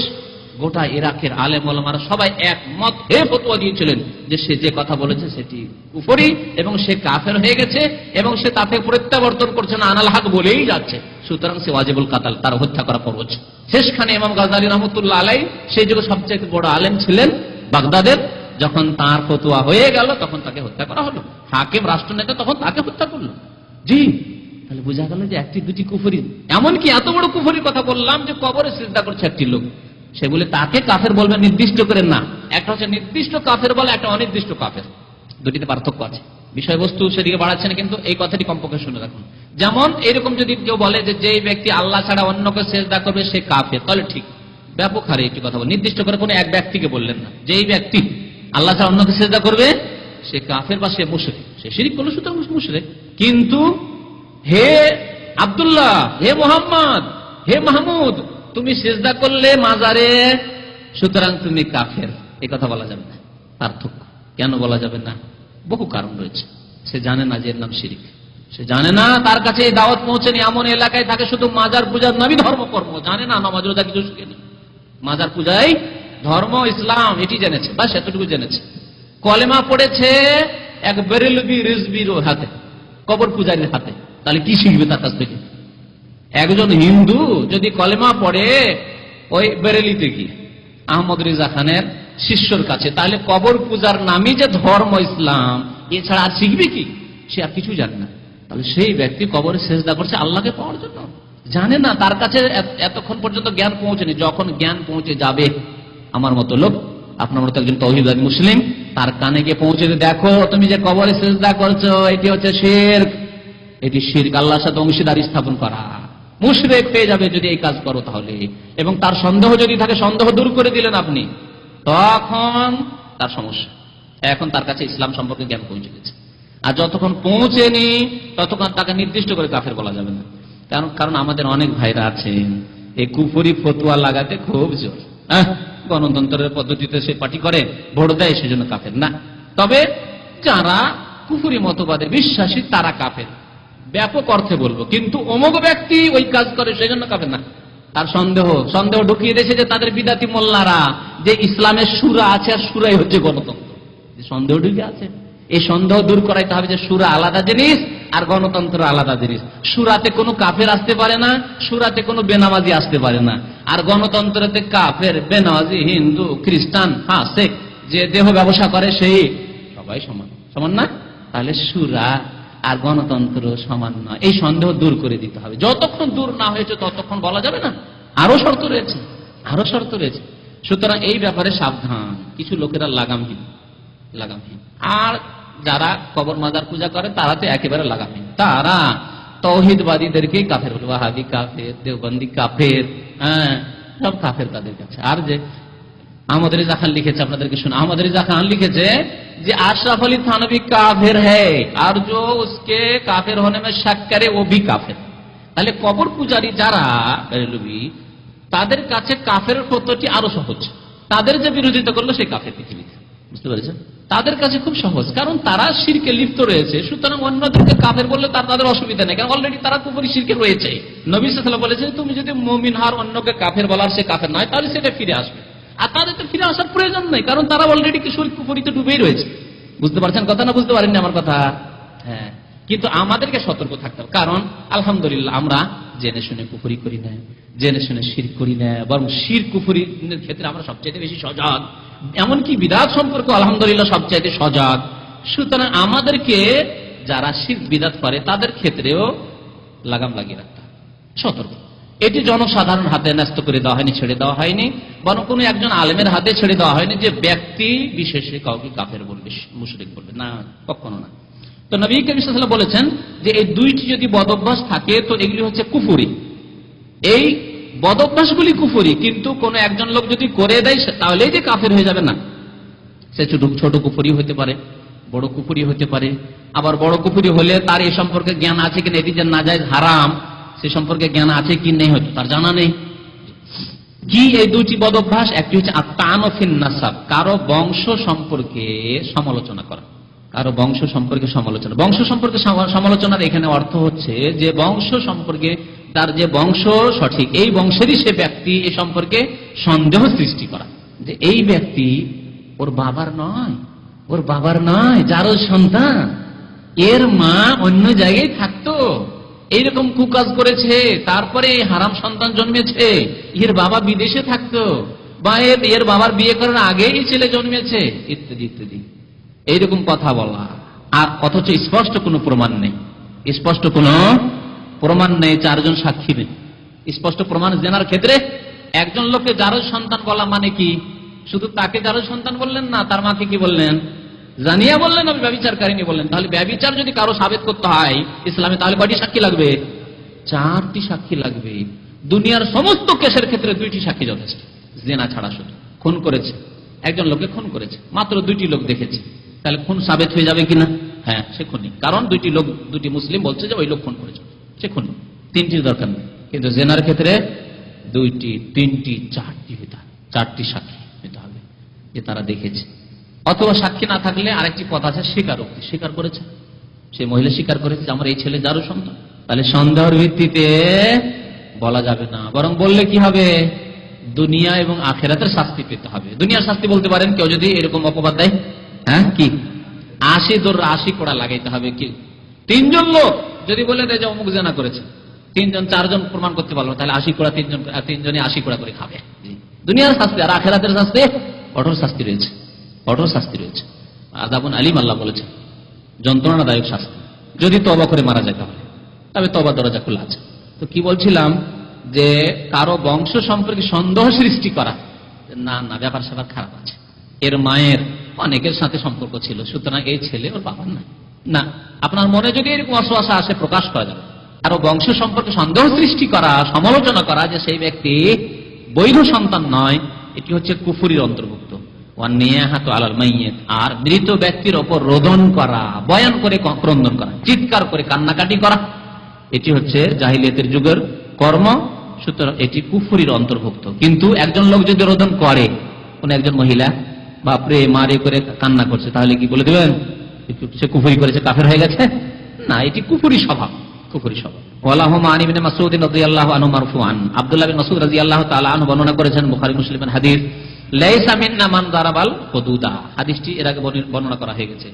গোটা ইরাকের আলেম ওলামারা সবাই একমত হয়ে ফতোয়া দিয়েছিলেন যে সে যে কথা বলেছে সেটি কুফরি এবং সে কাফের হয়ে গেছে, এবং সে তাতে প্রত্যাবর্তন করছে না, আনাল হক বলেই যাচ্ছে। সুতরাং সে ওয়াজিবুল কাতাল, তার হত্যা করা ফরজ। শেষখানে ইমাম গাজ্জালী রাহমাতুল্লাহ আলাইহি সেই যুগে সবচেয়ে বড় আলেম ছিলেন বাগদাদের, যখন তার ফতোয়া হয়ে গেল তখন তাকে হত্যা করা হলো। হাকিম, রাষ্ট্রনেতা, তখন তাকে হত্যা করলো। তাহলে বোঝা গেল যে একটি দুটি কুফরি, এমনকি এত বড় কুফরির কথা বললাম যে কবরে সিজদা করছে একটি লোক, সে বলে তাকে কাফের বলবে নির্দিষ্ট করে না। একটা হচ্ছে নির্দিষ্ট কাফের বলে, একটা অনির্দিষ্ট কাফের, দুটিতে পার্থক্য আছে। বিষয়বস্তু সেদিকে বাড়াচ্ছে না, কিন্তু এই কথাটি কমপক্ষে শুনে রাখুন। যেমন এরকম যদি কেউ বলে যে যেই ব্যক্তি আল্লাহ ছাড়া অন্যকে সেজদা করবে সে কাফের, তাহলে ঠিক, ব্যাপক হারে একটি কথা বল, নির্দিষ্ট করে কোনো এক ব্যক্তিকে বললেন না। যেই ব্যক্তি আল্লাহ ছাড়া অন্যকে সেজদা করবে সে কাফের বা সে মুশরিক, সে শিরক করলো, সুতরাং মুশরিক। কিন্তু হে আব্দুল্লাহ, হে মোহাম্মদ, হে মাহমুদ, তুমি সেজদা করলে মাজারে, সুতরাং তুমি কাফের, এই কথা বলা যাবে না। পার্থক্য কেন বলা যাবে না? বহু কারণ রয়েছে। সে জানে না যে এর নাম শিরিক, সে জানে না, তার কাছে এই দাওয়াত পৌঁছেনি। এমন এলাকায় থাকে শুধু মাজার পূজার নামই ধর্মকর্ম, জানে না নামাজ রোজা কিছু শিখেনি। মাজার পূজাই ধর্ম, ইসলাম এটি জেনেছে, বাস এতটুকু জেনেছে। কলেমা পড়েছে এক বেরেলভি রিজবির হাতে, কবর পূজারীর হাতে, তাহলে কি শিখবে তার কাছ থেকে? একজন হিন্দু যদি কলেমা পড়ে ওই বেরেলিতে গিয়ে আহমদ রেজা খানের শিষ্যর কাছে, তাহলে কবর পূজার নামই যে ধর্ম ইসলাম, এছাড়া আর শিখবে কি? সে আর কিছু জানে না। তাহলে সেই ব্যক্তি কবরে সেজদা করছে আল্লাহকে পাওয়ার জন্য, জানে না, তার কাছে এতক্ষণ পর্যন্ত জ্ঞান পৌঁছেনি। যখন জ্ঞান পৌঁছে যাবে, আমার মতো লোক, আপনার মতো একজন তাওহীদবাদী মুসলিম, তার কানে গিয়ে পৌঁছে, দেখো তুমি যে কবরে সেজদা করছো এটি হচ্ছে শিরক, এটি শিরক, আল্লাহর সাথে অংশীদারি স্থাপন করা, মুশরিক হয়ে যাবে যদি এই কাজ করো তাহলে। এবং তার সন্দেহ যদি থাকে, সন্দেহ দূর করে দিলেন আপনি, তখন তার সমস্যা। এখন তার কাছে ইসলাম সম্পর্কে জ্ঞান পৌঁছে গেছে। আর যতক্ষণ পৌঁছেনি ততক্ষণ তাকে নির্দিষ্ট করে কাফের বলা যাবে না। কারণ আমাদের অনেক ভাইরা আছেন এই কুফরি ফতোয়া লাগাতে খুব জোর, গণতন্ত্রের পদ্ধতিতে সে পার্টি করে, ভোট দেয়, সেজন্য কাফের না। তবে যারা কুফরি মতবাদে বিশ্বাসী তারা কাফের, ব্যাপক অর্থে বলবো। কিন্তু অমুক ব্যক্তি ওই কাজ করে সেজন্য কাফের না। তার সন্দেহ ঢুকিয়ে দিয়েছে যে তাদের বিদাতি মোল্লারা যে ইসলামের সূরা আছে, আর সূরাই হচ্ছে গণতন্ত্র। সন্দেহ ঢুকে আছে, এই সন্দেহ দূর করাইতে হবে যে সূরা আলাদা জিনিস আর গণতন্ত্র আলাদা জিনিস। সূরাতে কোনো কাফের আসতে পারে না, সূরাতে কোনো বেনামাজি আসতে পারে না। আর গণতন্ত্রতে কাফের, বেনামাজি, হিন্দু, খ্রিস্টান, শেখ, যে দেহ ব্যবসা করে সেই সবাই সমান, সমান না? তাহলে সূরা আর গণতন্ত্র সমান নয়, এই সন্দেহ দূর করে দিতে হবে। যতক্ষণ দূর না হয়েছে ততক্ষণ বলা যাবে না। আরো শর্ত রয়েছে, আরো শর্ত রয়েছে। সুতরাং এই ব্যাপারে সাবধান। কিছু লোকেরা লাগামহীন, আর যারা কবর মাজার পূজা করে তারা তো একেবারে লাগামহীন। তারা তাওহীদবাদীদেরকেই কাফের বলে, ওয়াহাবি কাফের, দেওবন্দি কাফের, সব কাফের তাদের কাছে। আর যে আহমদ রেজা খান লিখেছে, আপনাদেরকে শুনে, আহমদ রেজা খান লিখেছে যে আশরাফ আলী থানভী কাফের হ্যায় আর जो उसके কাফের होने में शक करे वो भी কাফের। তাহলে কবর পূজারী যারা বেরেলভী, তাদের কাছে কাফের কতটি আরো সহজ। তাদের যে বিরোধিতা করলো সেই কাফের পৃথিবীতে, বুঝতে পেরেছেন? তাদের কাছে খুব সহজ, কারণ তারা শিরকে লিপ্ত রয়েছে। সুতরাং অন্যদেরকে কাফের বললে তাদের অসুবিধা নেই, কারণ অলরেডি তারা কুফরি শিরকে রয়েছে। নবী সাল্লাল্লাহু আলাইহি ওয়াসাল্লাম বলেছেন, তুমি যদি মুমিন হও অন্যকে কাফের বলার সে কাফের নয়, তাহলে সেটা ফিরে আসবে। আর তাদের তো ফিরে আসার প্রয়োজন নেই, কারণ তারা অলরেডি কিশোর কুফরিতে ডুবেই রয়েছে। বুঝতে পারছেন কথা না বুঝতে পারেননি আমার কথা? হ্যাঁ, কিন্তু আমাদেরকে সতর্ক থাকতে হবে, কারণ আলহামদুলিল্লাহ আমরা জেনে শুনে কুফরি করি না, জেনে শুনে শিরক করি না, বরং শিরক কুফরির ক্ষেত্রে আমরা সবচেয়ে বেশি সজাগ। এমনকি বিদআত সম্পর্কে আলহামদুলিল্লাহ সবচাইতে সজাগ। সুতরাং আমাদেরকে যারা শিরক বিদআত করে তাদের ক্ষেত্রেও লাগাম লাগিয়ে রাখতে হবে, সতর্ক। এটি জনসাধারণ হাতে ন্যস্ত করে দেওয়া হয়নি, ছেড়ে দেওয়া হয়নি, বরং কোনো একজন আলেমের হাতে ছেড়ে দেওয়া হয়নি যে ব্যক্তি বিশেষে কাউকে কাফের বলবে, মুশরিক বলবে না, কখনো না। তো নবী করিম সাল্লাল্লাহু আলাইহি ওয়াসাল্লাম বলেছেন যে এই দুইটি যদি বদঅভ্যাস থাকে তো এগুলি হচ্ছে কুফরি। এই বদঅভ্যাসগুলি কুফরি, কিন্তু কোন একজন লোক যদি করে দেয় তাহলেই যে কাফের হয়ে যাবে না। সে ছোট কুফরি হতে পারে, বড় কুফরি হতে পারে। আবার বড় কুফরি হলে তার এই সম্পর্কে জ্ঞান আছে কিনা, এটি যে নাজায়েজ হারাম সে সম্পর্কে জ্ঞান আছে কি নেই, হয়তো তার জানা নেই। কি এই দুটি বদঅভ্যাস? একটি হচ্ছে আত-তা'নু ফিন নাসাব, কারো বংশ সম্পর্কে সমালোচনা করা, কারো বংশ সম্পর্কে সমালোচনা। বংশ সম্পর্কে সমালোচনার এখানে অর্থ হচ্ছে যে বংশ সম্পর্কে, তার যে বংশ সঠিক এই বংশেরই সে ব্যক্তি এ সম্পর্কে সন্দেহ সৃষ্টি করা, যে এই ব্যক্তি ওর বাবার নয়, ওর বাবার নয়, যারও সন্তান, এর মা অন্য জায়গায় থাকতো, এইরকম কুকাজ করেছে, তারপরে হারাম সন্তান জন্মেছে, এর বাবা বিদেশে থাকতো, বা এর বাবার বিয়ে করার আগেই ছেলে জন্মেছে, ইত্যাদি ইত্যাদি এইরকম কথা বলা। আর অথচ স্পষ্ট কোনো প্রমাণ নেই, স্পষ্ট কোনো প্রমাণ নেই, চারজন সাক্ষী নেই, স্পষ্ট প্রমাণ জেনার ক্ষেত্রে একজন লোককে যারো সন্তান বলা মানে কি? শুধু তাকে যারো সন্তান বললেন না, তার মাকে কি বললেন? জানিয়া বললেন, আমি ব্যভিচারকারিনী বললেন। তাহলে ব্যভিচার যদি কারো সাবেত করতে হয় ইসলামে, তাহলে কয়টি সাক্ষী লাগবে? 4টি সাক্ষী লাগবে। দুনিয়ার সমস্ত কেসের ক্ষেত্রে 2টি সাক্ষী যথেষ্ট, জেনা ছাড়া। শুধু খুন করেছে, একজন লোকে খুন করেছে, মাত্র 2টি লোক দেখেছে, তাহলে খুন সাবেত হয়ে যাবে কিনা? হ্যাঁ, সে খুনি, কারণ 2টি লোক, 2টি মুসলিম বলছে যে ওই লোক খুন করেছে, সে খুনি। 3টির দরকার নেই। কিন্তু জেনার ক্ষেত্রে 2টি, 3টি, 4টি হতে হবে, 4টি সাক্ষী হতে হবে যে তারা দেখেছে। অথবা সাক্ষী না থাকলে আরেকটি পথ আছে, স্বীকারোক্তি, স্বীকার করেছে, সে মহিলা স্বীকার করেছে যে আমার এই ছেলে যারও সন্তান। তাহলে সন্দেহের ভিত্তিতে বলা যাবে না, বরং বললে কি হবে? দুনিয়া এবং আখিরাতের শাস্তি পেতে হবে। দুনিয়ার শাস্তি বলতে পারেন কেউ যদি এরকম অপবাদ দেয়, হ্যাঁ কি 80 কোড়া লাগাইতে হবে। কি 3জন লোক যদি বলে দেয় যে অমুক জেনা করেছে, 3জন 4জন প্রমাণ করতে পারলো, তাহলে 80 কোড়া, 3জনে 80 কোড়া করে খাবে। দুনিয়ার শাস্তি। আর আখিরাতের শাস্তি কঠোর শাস্তি রয়েছে, কঠোর শাস্তি রয়েছে। আযাবুন আলীম আল্লাহ বলেছেন, যন্ত্রণাদায়ক শাস্তি। যদি তওবা করে মারা যায় তাহলে, তবে তওবার দরজা খোলা আছে। তো কি বলছিলাম, যে কারো বংশ সম্পর্কে সন্দেহ সৃষ্টি করা, না না ব্যাপার স্যাপার খারাপ আছে, এর মায়ের অনেকের সাথে সম্পর্ক ছিল, সুতরাং এই ছেলে ওর বাবার না। না, আপনার মনে যদি এরকম অসুয়াশা আসে প্রকাশ করা যাবে। আরো বংশ সম্পর্কে সন্দেহ সৃষ্টি করা, সমালোচনা করা যে সেই ব্যক্তি বৈধ সন্তান নয়, এটি হচ্ছে কুফরির অন্তর্ভুক্ত। আর মৃত ব্যক্তির ওপর রোদন করা, বয়ান করে ক্রন্দন করা, চিৎকার করে কান্নাকাটি করা, এটি হচ্ছে জাহিলিয়াতের যুগের কর্ম। সুতরাং এটি কুফরির অন্তর্ভুক্ত। কিন্তু একজন লোক যদি রোদন করে, কোন একজন মহিলা বাপরে মারে করে কান্না করছে, তাহলে কি বলে দেবেন সে কুফরি করেছে, কাফের হয়ে গেছে? না, এটি কুফরি স্বভাব, কুফরি স্বভাব। ওয়ালাহুমা আন ইবনে মাসউদ রাদিয়াল্লাহু আনহু মারফুআন, আব্দুল্লাহ বিন মাসউদ রাদিয়াল্লাহু তাআলা আনহু বর্ণনা করেছেন, বুখারী মুসলিমের হাদিস, লাইসা মিন্না মান দারাবাল হুদুদা। হাদিসটি এর আগে বর্ণনা করা হয়ে গেছে।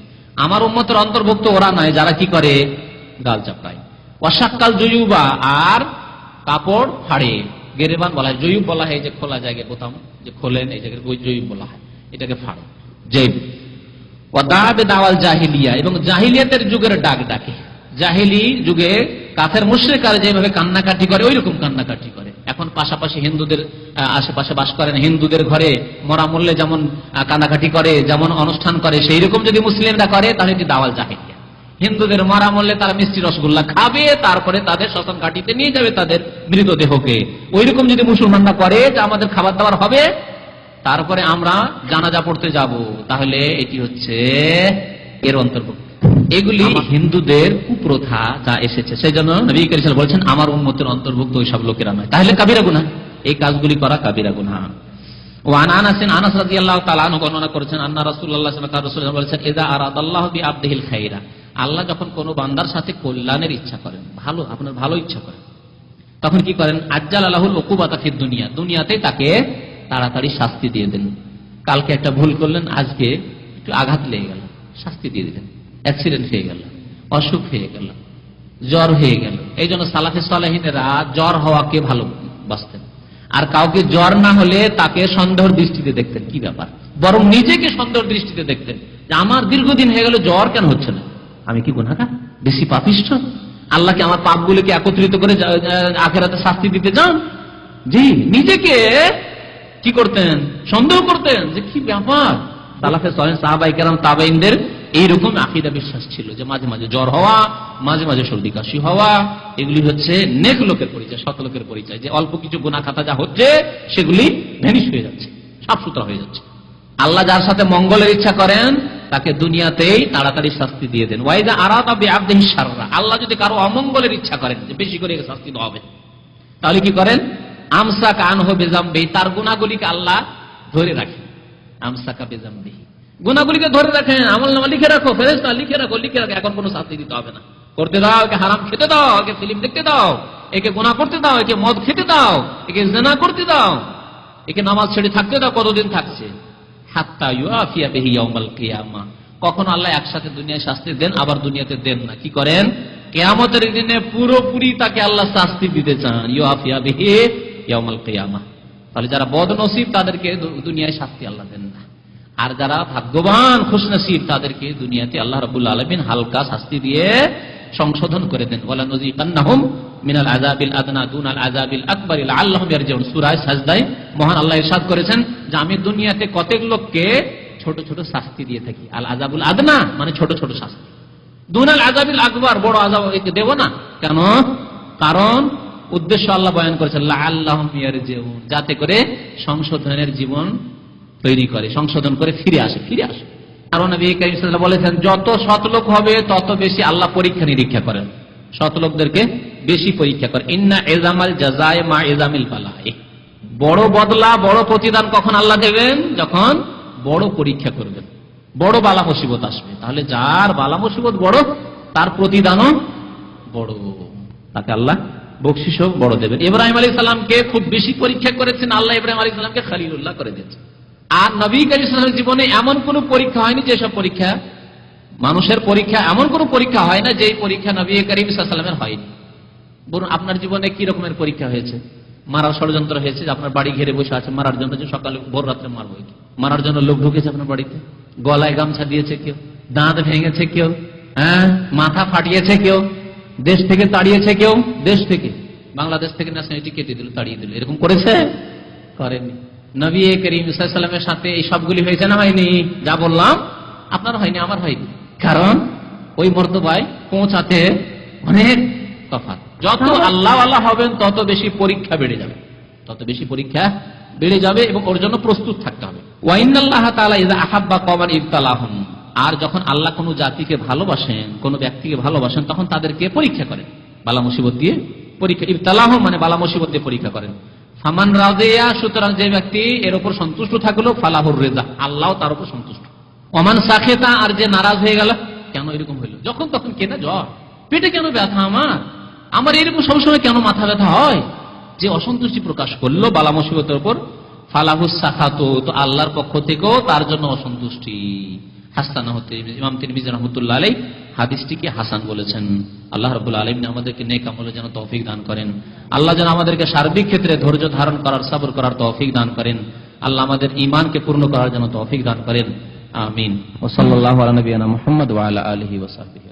আমার উম্মতের অন্তর্ভুক্ত ওরা নয় যারা কি করে, গাল চাপড়ায়। ওয়াশাক্কাল জুয়ুবা, আর কাপড় ফাড়ে, গেরেবান বলা হয়, জয়ুব বলা হয় যে খোলা জায়গায় বোতাম যে খোলেন, এই জায়গায় ওই জয়ুব বলা হয়, এটাকে ফাড়ে, জয়ুব। ওয়াদাবে দাওয়াল জাহিলিয়া, এবং জাহিলিয়াতের যুগের ডাক ডাকে। জাহিলি যুগে কাফের মুশরিকরা যেভাবে কান্নাকাটি করে ওই রকম কান্নাকাটি করে। এখন পাশাপাশি হিন্দুদের আশেপাশে বাস করেন, হিন্দুদের ঘরে মরা মরলে যেমন কান্নাকাটি করে, যেমন অনুষ্ঠান করে, সেই রকম যদি মুসলিমরা করে তাহলে এটি দাওয়াল জাহিলিয়া। হিন্দুদের মরা মরলে তারা মিষ্টি রসগোল্লা খাবে, তারপরে তাদের শ্মশান ঘাটিতে নিয়ে যাবে তাদের মৃতদেহকে। ওই রকম যদি মুসলমানরা করে যে আমাদের খাবার দাবার হবে, তারপরে আমরা জানাজা পড়তে যাব, তাহলে এটি হচ্ছে এর অন্তর্ভুক্ত। এগুলি হিন্দুদের কুপ্রথা যা এসেছে, সেই জন্য নবী করিম সাল্লাল্লাহু আলাইহি ওয়াসাল্লাম বলছেন আমার উম্মতের অন্তর্ভুক্ত ওই সব লোকেরা নয়। তাহলে কাবিরা গুনাহ, এই কাজগুলি করা কাবিরা গুনাহ। ওয়ান আনাস রাদিয়াল্লাহু তাআলা আনহু বর্ণনা করেছেন আন্না রাসূলুল্লাহ সাল্লাল্লাহু আলাইহি ওয়াসাল্লাম বলেছেন ইযা আরাদাল্লাহু বিআবদিহিল খায়রা, আল্লাহ যখন কোনো বান্দার সাথে কল্যাণের ইচ্ছা করেন, ভালো আপনার ভালো ইচ্ছা করেন, তখন কি করেন? আজ্জালা লাহুল উকুবাতা ফিদ দুনিয়া, দুনিয়াতেই তাকে তাড়াতাড়ি শাস্তি দিয়ে দেন। কালকে একটা ভুল করলেন, আজকে একটু আঘাত লেগে গেল, শাস্তি দিয়ে দিলেন। অ্যাক্সিডেন্ট হয়ে গেল, অসুখ হয়ে গেল, জ্বর হয়ে গেল। এই জন্য সালাফে সালেহিনেরা জ্বর হওয়াকে ভালোবাসতেন, আর কাউকে জ্বর না হলে তাকে সন্দেহের দৃষ্টিতে দেখতেন। কি ব্যাপার? বরং নিজেকে সন্দেহের দৃষ্টিতে দেখতেন যে আমার দীর্ঘদিন হয়ে গেল, জ্বর কেন হচ্ছে না? আমি কি গুনাহগার, বেশি পাপিষ্ঠ? আল্লাহকে আমার পাপগুলোকে একত্রিত করে আখিরাতে শাস্তি দিতে চান? জি, নিজেকে কি করতেন? সন্দেহ করতেন যে কি ব্যাপার। সালাফে সালেহ সাহাবায়ে কেরাম তাবেঈনদের এইরকম আকীদা বিশ্বাস ছিল যে মাঝে মাঝে জ্বর হওয়া, মাঝে মাঝে সর্দি কাশি হওয়া, এগুলি হচ্ছে নেক লোকের পরিচয়, সৎ লোকের পরিচয়, যে অল্প কিছু গুনাহ খাতা যা হচ্ছে সেগুলি ভ্যানিশ হয়ে যাচ্ছে, সাফ সুতরা হয়ে যাচ্ছে। আল্লাহ যার সাথে মঙ্গলের ইচ্ছা করেন তাকে দুনিয়াতেই তাড়াতাড়ি শাস্তি দিয়ে দেন। ওয়াইদা আরাদা বিআবদিহি শাররা, আল্লাহ যদি কারো অমঙ্গলের ইচ্ছা করেন যে বেশি করে শাস্তি দেওয়া হবে, তাহলে কি করেন? আমসাকা আনহু বিযামবিহি, তার গুনাহগুলিকে আল্লাহ ধরে রাখেন। আমসাকা বিযামবিহি, গুনাহগুলিকে ধরে রাখেন, আমলনামা লিখে রাখো, ফেরেশতা লিখে রাখো, এখন কোনো শাস্তি দিতে হবে না। করতে দাও, একে হারাম খেতে দাও, একে ফিল্ম দেখতে দাও, একে গুনাহ করতে দাও, একে মদ খেতে দাও, একে জিনা করতে দাও, একে নামাজ ছেড়ে থাকতে দাও, কতদিন থাকছে? হাত্তা ইউআফিয়া বিহি ইয়াউমাল কিয়ামা, কখনো আল্লাহ একসাথে দুনিয়ায় শাস্তি দেন, আবার দুনিয়াতে দেন না। কি করেন? কিয়ামতের দিনে পুরোপুরি তাকে আল্লাহ শাস্তি দিতে চান, ইউআফিয়া বিহি ইয়াউমাল কিয়ামা। তাহলে যারা বদনসিব তাদেরকে দুনিয়ায় শাস্তি আল্লাহ দেন না, আর যারা ভাগ্যবান খুশনসিব তাদেরকে দুনিয়াতে আল্লাহ রাব্বুল আলামিন হালকা শাস্তি দিয়ে সংশোধন করে দেন। ওয়ালা নুযিকান্নাহুম মিনাল আযাবিল আদনা দুনাল আযাবিল আকবার লাআল্লাহুম ইয়ারজিউন। সূরা সাজদায় মহান আল্লাহ ইরশাদ করেছেন যে আমি দুনিয়াতে কতক লোককে ছোট ছোট শাস্তি দিয়ে থাকি। আল আযাবুল আদনা মানে ছোট ছোট শাস্তি, দুনাল আযাবিল আকবার বড় আযাব দেব না। কেন? কারণ উদ্দেশ্য আল্লাহ বয়ান করেছেন লাআল্লাহুম ইয়ারজিউন, যাতে করে সংশোধনের জীবন তৈরি করে, সংশোধন করে ফিরে আসে। আর নবী কারীম সাল্লাল্লাহু আলাইহি ওয়াসাল্লাম বলেছেন যত সৎ লোক হবে তত বেশি আল্লাহ পরীক্ষা নিরীক্ষা করেন, সৎ লোকদেরকে বেশি পরীক্ষা করেন। ইন্না ইজামাল জাযায়ে মা ইজামিল বালাই, বড় বদলা বড় প্রতিদান কখন আল্লাহ দেবেন? যখন বড় পরীক্ষা করবেন, বড় বালা মুসিবত আসবে। তাহলে যার বালা মুসিবত বড় তার প্রতিদানও বড়, তাকে আল্লাহ বকশিশও বড় দেবেন। ইব্রাহিম আলাইহিস সালামকে খুব বেশি পরীক্ষা করেছেন আল্লাহ, ইব্রাহিম আলাইহিস সালামকে খলিলুল্লাহ করে দিয়েছেন। আর নবী কারীম সাল্লাল্লাহু আলাইহি ওয়াসাল্লামের জীবনে এমন কোন পরীক্ষা হয়নি যেসব পরীক্ষা মানুষের পরীক্ষা, এমন কোন পরীক্ষা হয় না যেই পরীক্ষা নবী কারীম সাল্লাল্লাহু আলাইহি ওয়াসাল্লামের হয়নি। বরং আপনার জীবনে কি রকমের পরীক্ষা হয়েছে? মারার ষড়যন্ত্র হয়েছে, যে আপনার বাড়ি ঘিরে বসে আছে মারার জন্য, যে সকালে ভোর রাত্রে মারবো, মারার জন্য লোক ঢুকেছে আপনার বাড়িতে, গলায় গামছা দিয়েছে কেউ, দাঁত ভেঙেছে কেউ, মাথা ফাটিয়েছে কেউ, দেশ থেকে তাড়িয়েছে কেউ, দেশ থেকে বাংলাদেশ থেকে ন্যাশনালিটি কেটে দিল, তাড়িয়ে দিল, এরকম করেছে? করেনি। নবী করিম সাল্লাল্লাহু আলাইহি ওয়াসাল্লামের সাথে এই সবগুলি হয়েছে না হয়নি? যা বললাম আপনার হয়নি, আমার হয়নি। কারণ ওই মর্তবায় পৌঁছাতে অনেক তফাৎ। যত আল্লাহ আল্লাহ হবেন তত বেশি পরীক্ষা বেড়ে যাবে, তত বেশি পরীক্ষা বেড়ে যাবে, এবং ওর জন্য প্রস্তুত থাকতে হবে। ওয়া ইন্নাল্লাহ তাআলা ইযা আহাব্বা কওমান ইবতালাহুম, আর যখন আল্লাহ কোনো জাতিকে ভালোবাসেন, কোনো ব্যক্তিকে ভালোবাসেন, তখন তাদেরকে পরীক্ষা করেন, বালা মুসিবত দিয়ে পরীক্ষা। ইবতালাহুম মানে বালা মুসিবত দিয়ে পরীক্ষা করেন। ফামান রাদিয়া, সুতরাং যে ব্যক্তি এর উপর সন্তুষ্ট থাকলো, ফালাহুর রিজা, আল্লাহ তার উপর সন্তুষ্ট। ওমান সাখিতা, আর যে নারাজ হয়ে গেল, কেন এরকম হইল, যখন তখন কেন জ্বর, পেটে কেন ব্যথা, আমার এরকম সবসময় কেন মাথা ব্যথা হয়, যে অসন্তুষ্টি প্রকাশ করলো বালা মুসিবতের উপর, ফালাহুস সাখাতু, তো আল্লাহর পক্ষ থেকেও তার জন্য অসন্তুষ্টি। হাসানা হতে ইমাম তিরমিজি রাহমাতুল্লাহ আলাইহি হাদিসটিকে হাসান বলেছেন। আল্লাহ রাব্বুল আলামিন আমাদেরকে নেক আমলে যেন তৌফিক দান করেন। আল্লাহ যেন আমাদেরকে সার্বিক ক্ষেত্রে ধৈর্য ধারণ করার, সবর করার তৌফিক দান করেন। আল্লাহ আমাদের ঈমানকে পূর্ণ করার জন্য তৌফিক দান করেন। আমিন। ওয়া সাল্লাল্লাহু আলা নবিয়িনা মুহাম্মদ ওয়া আলা আলিহি ওয়া সাহবিহি।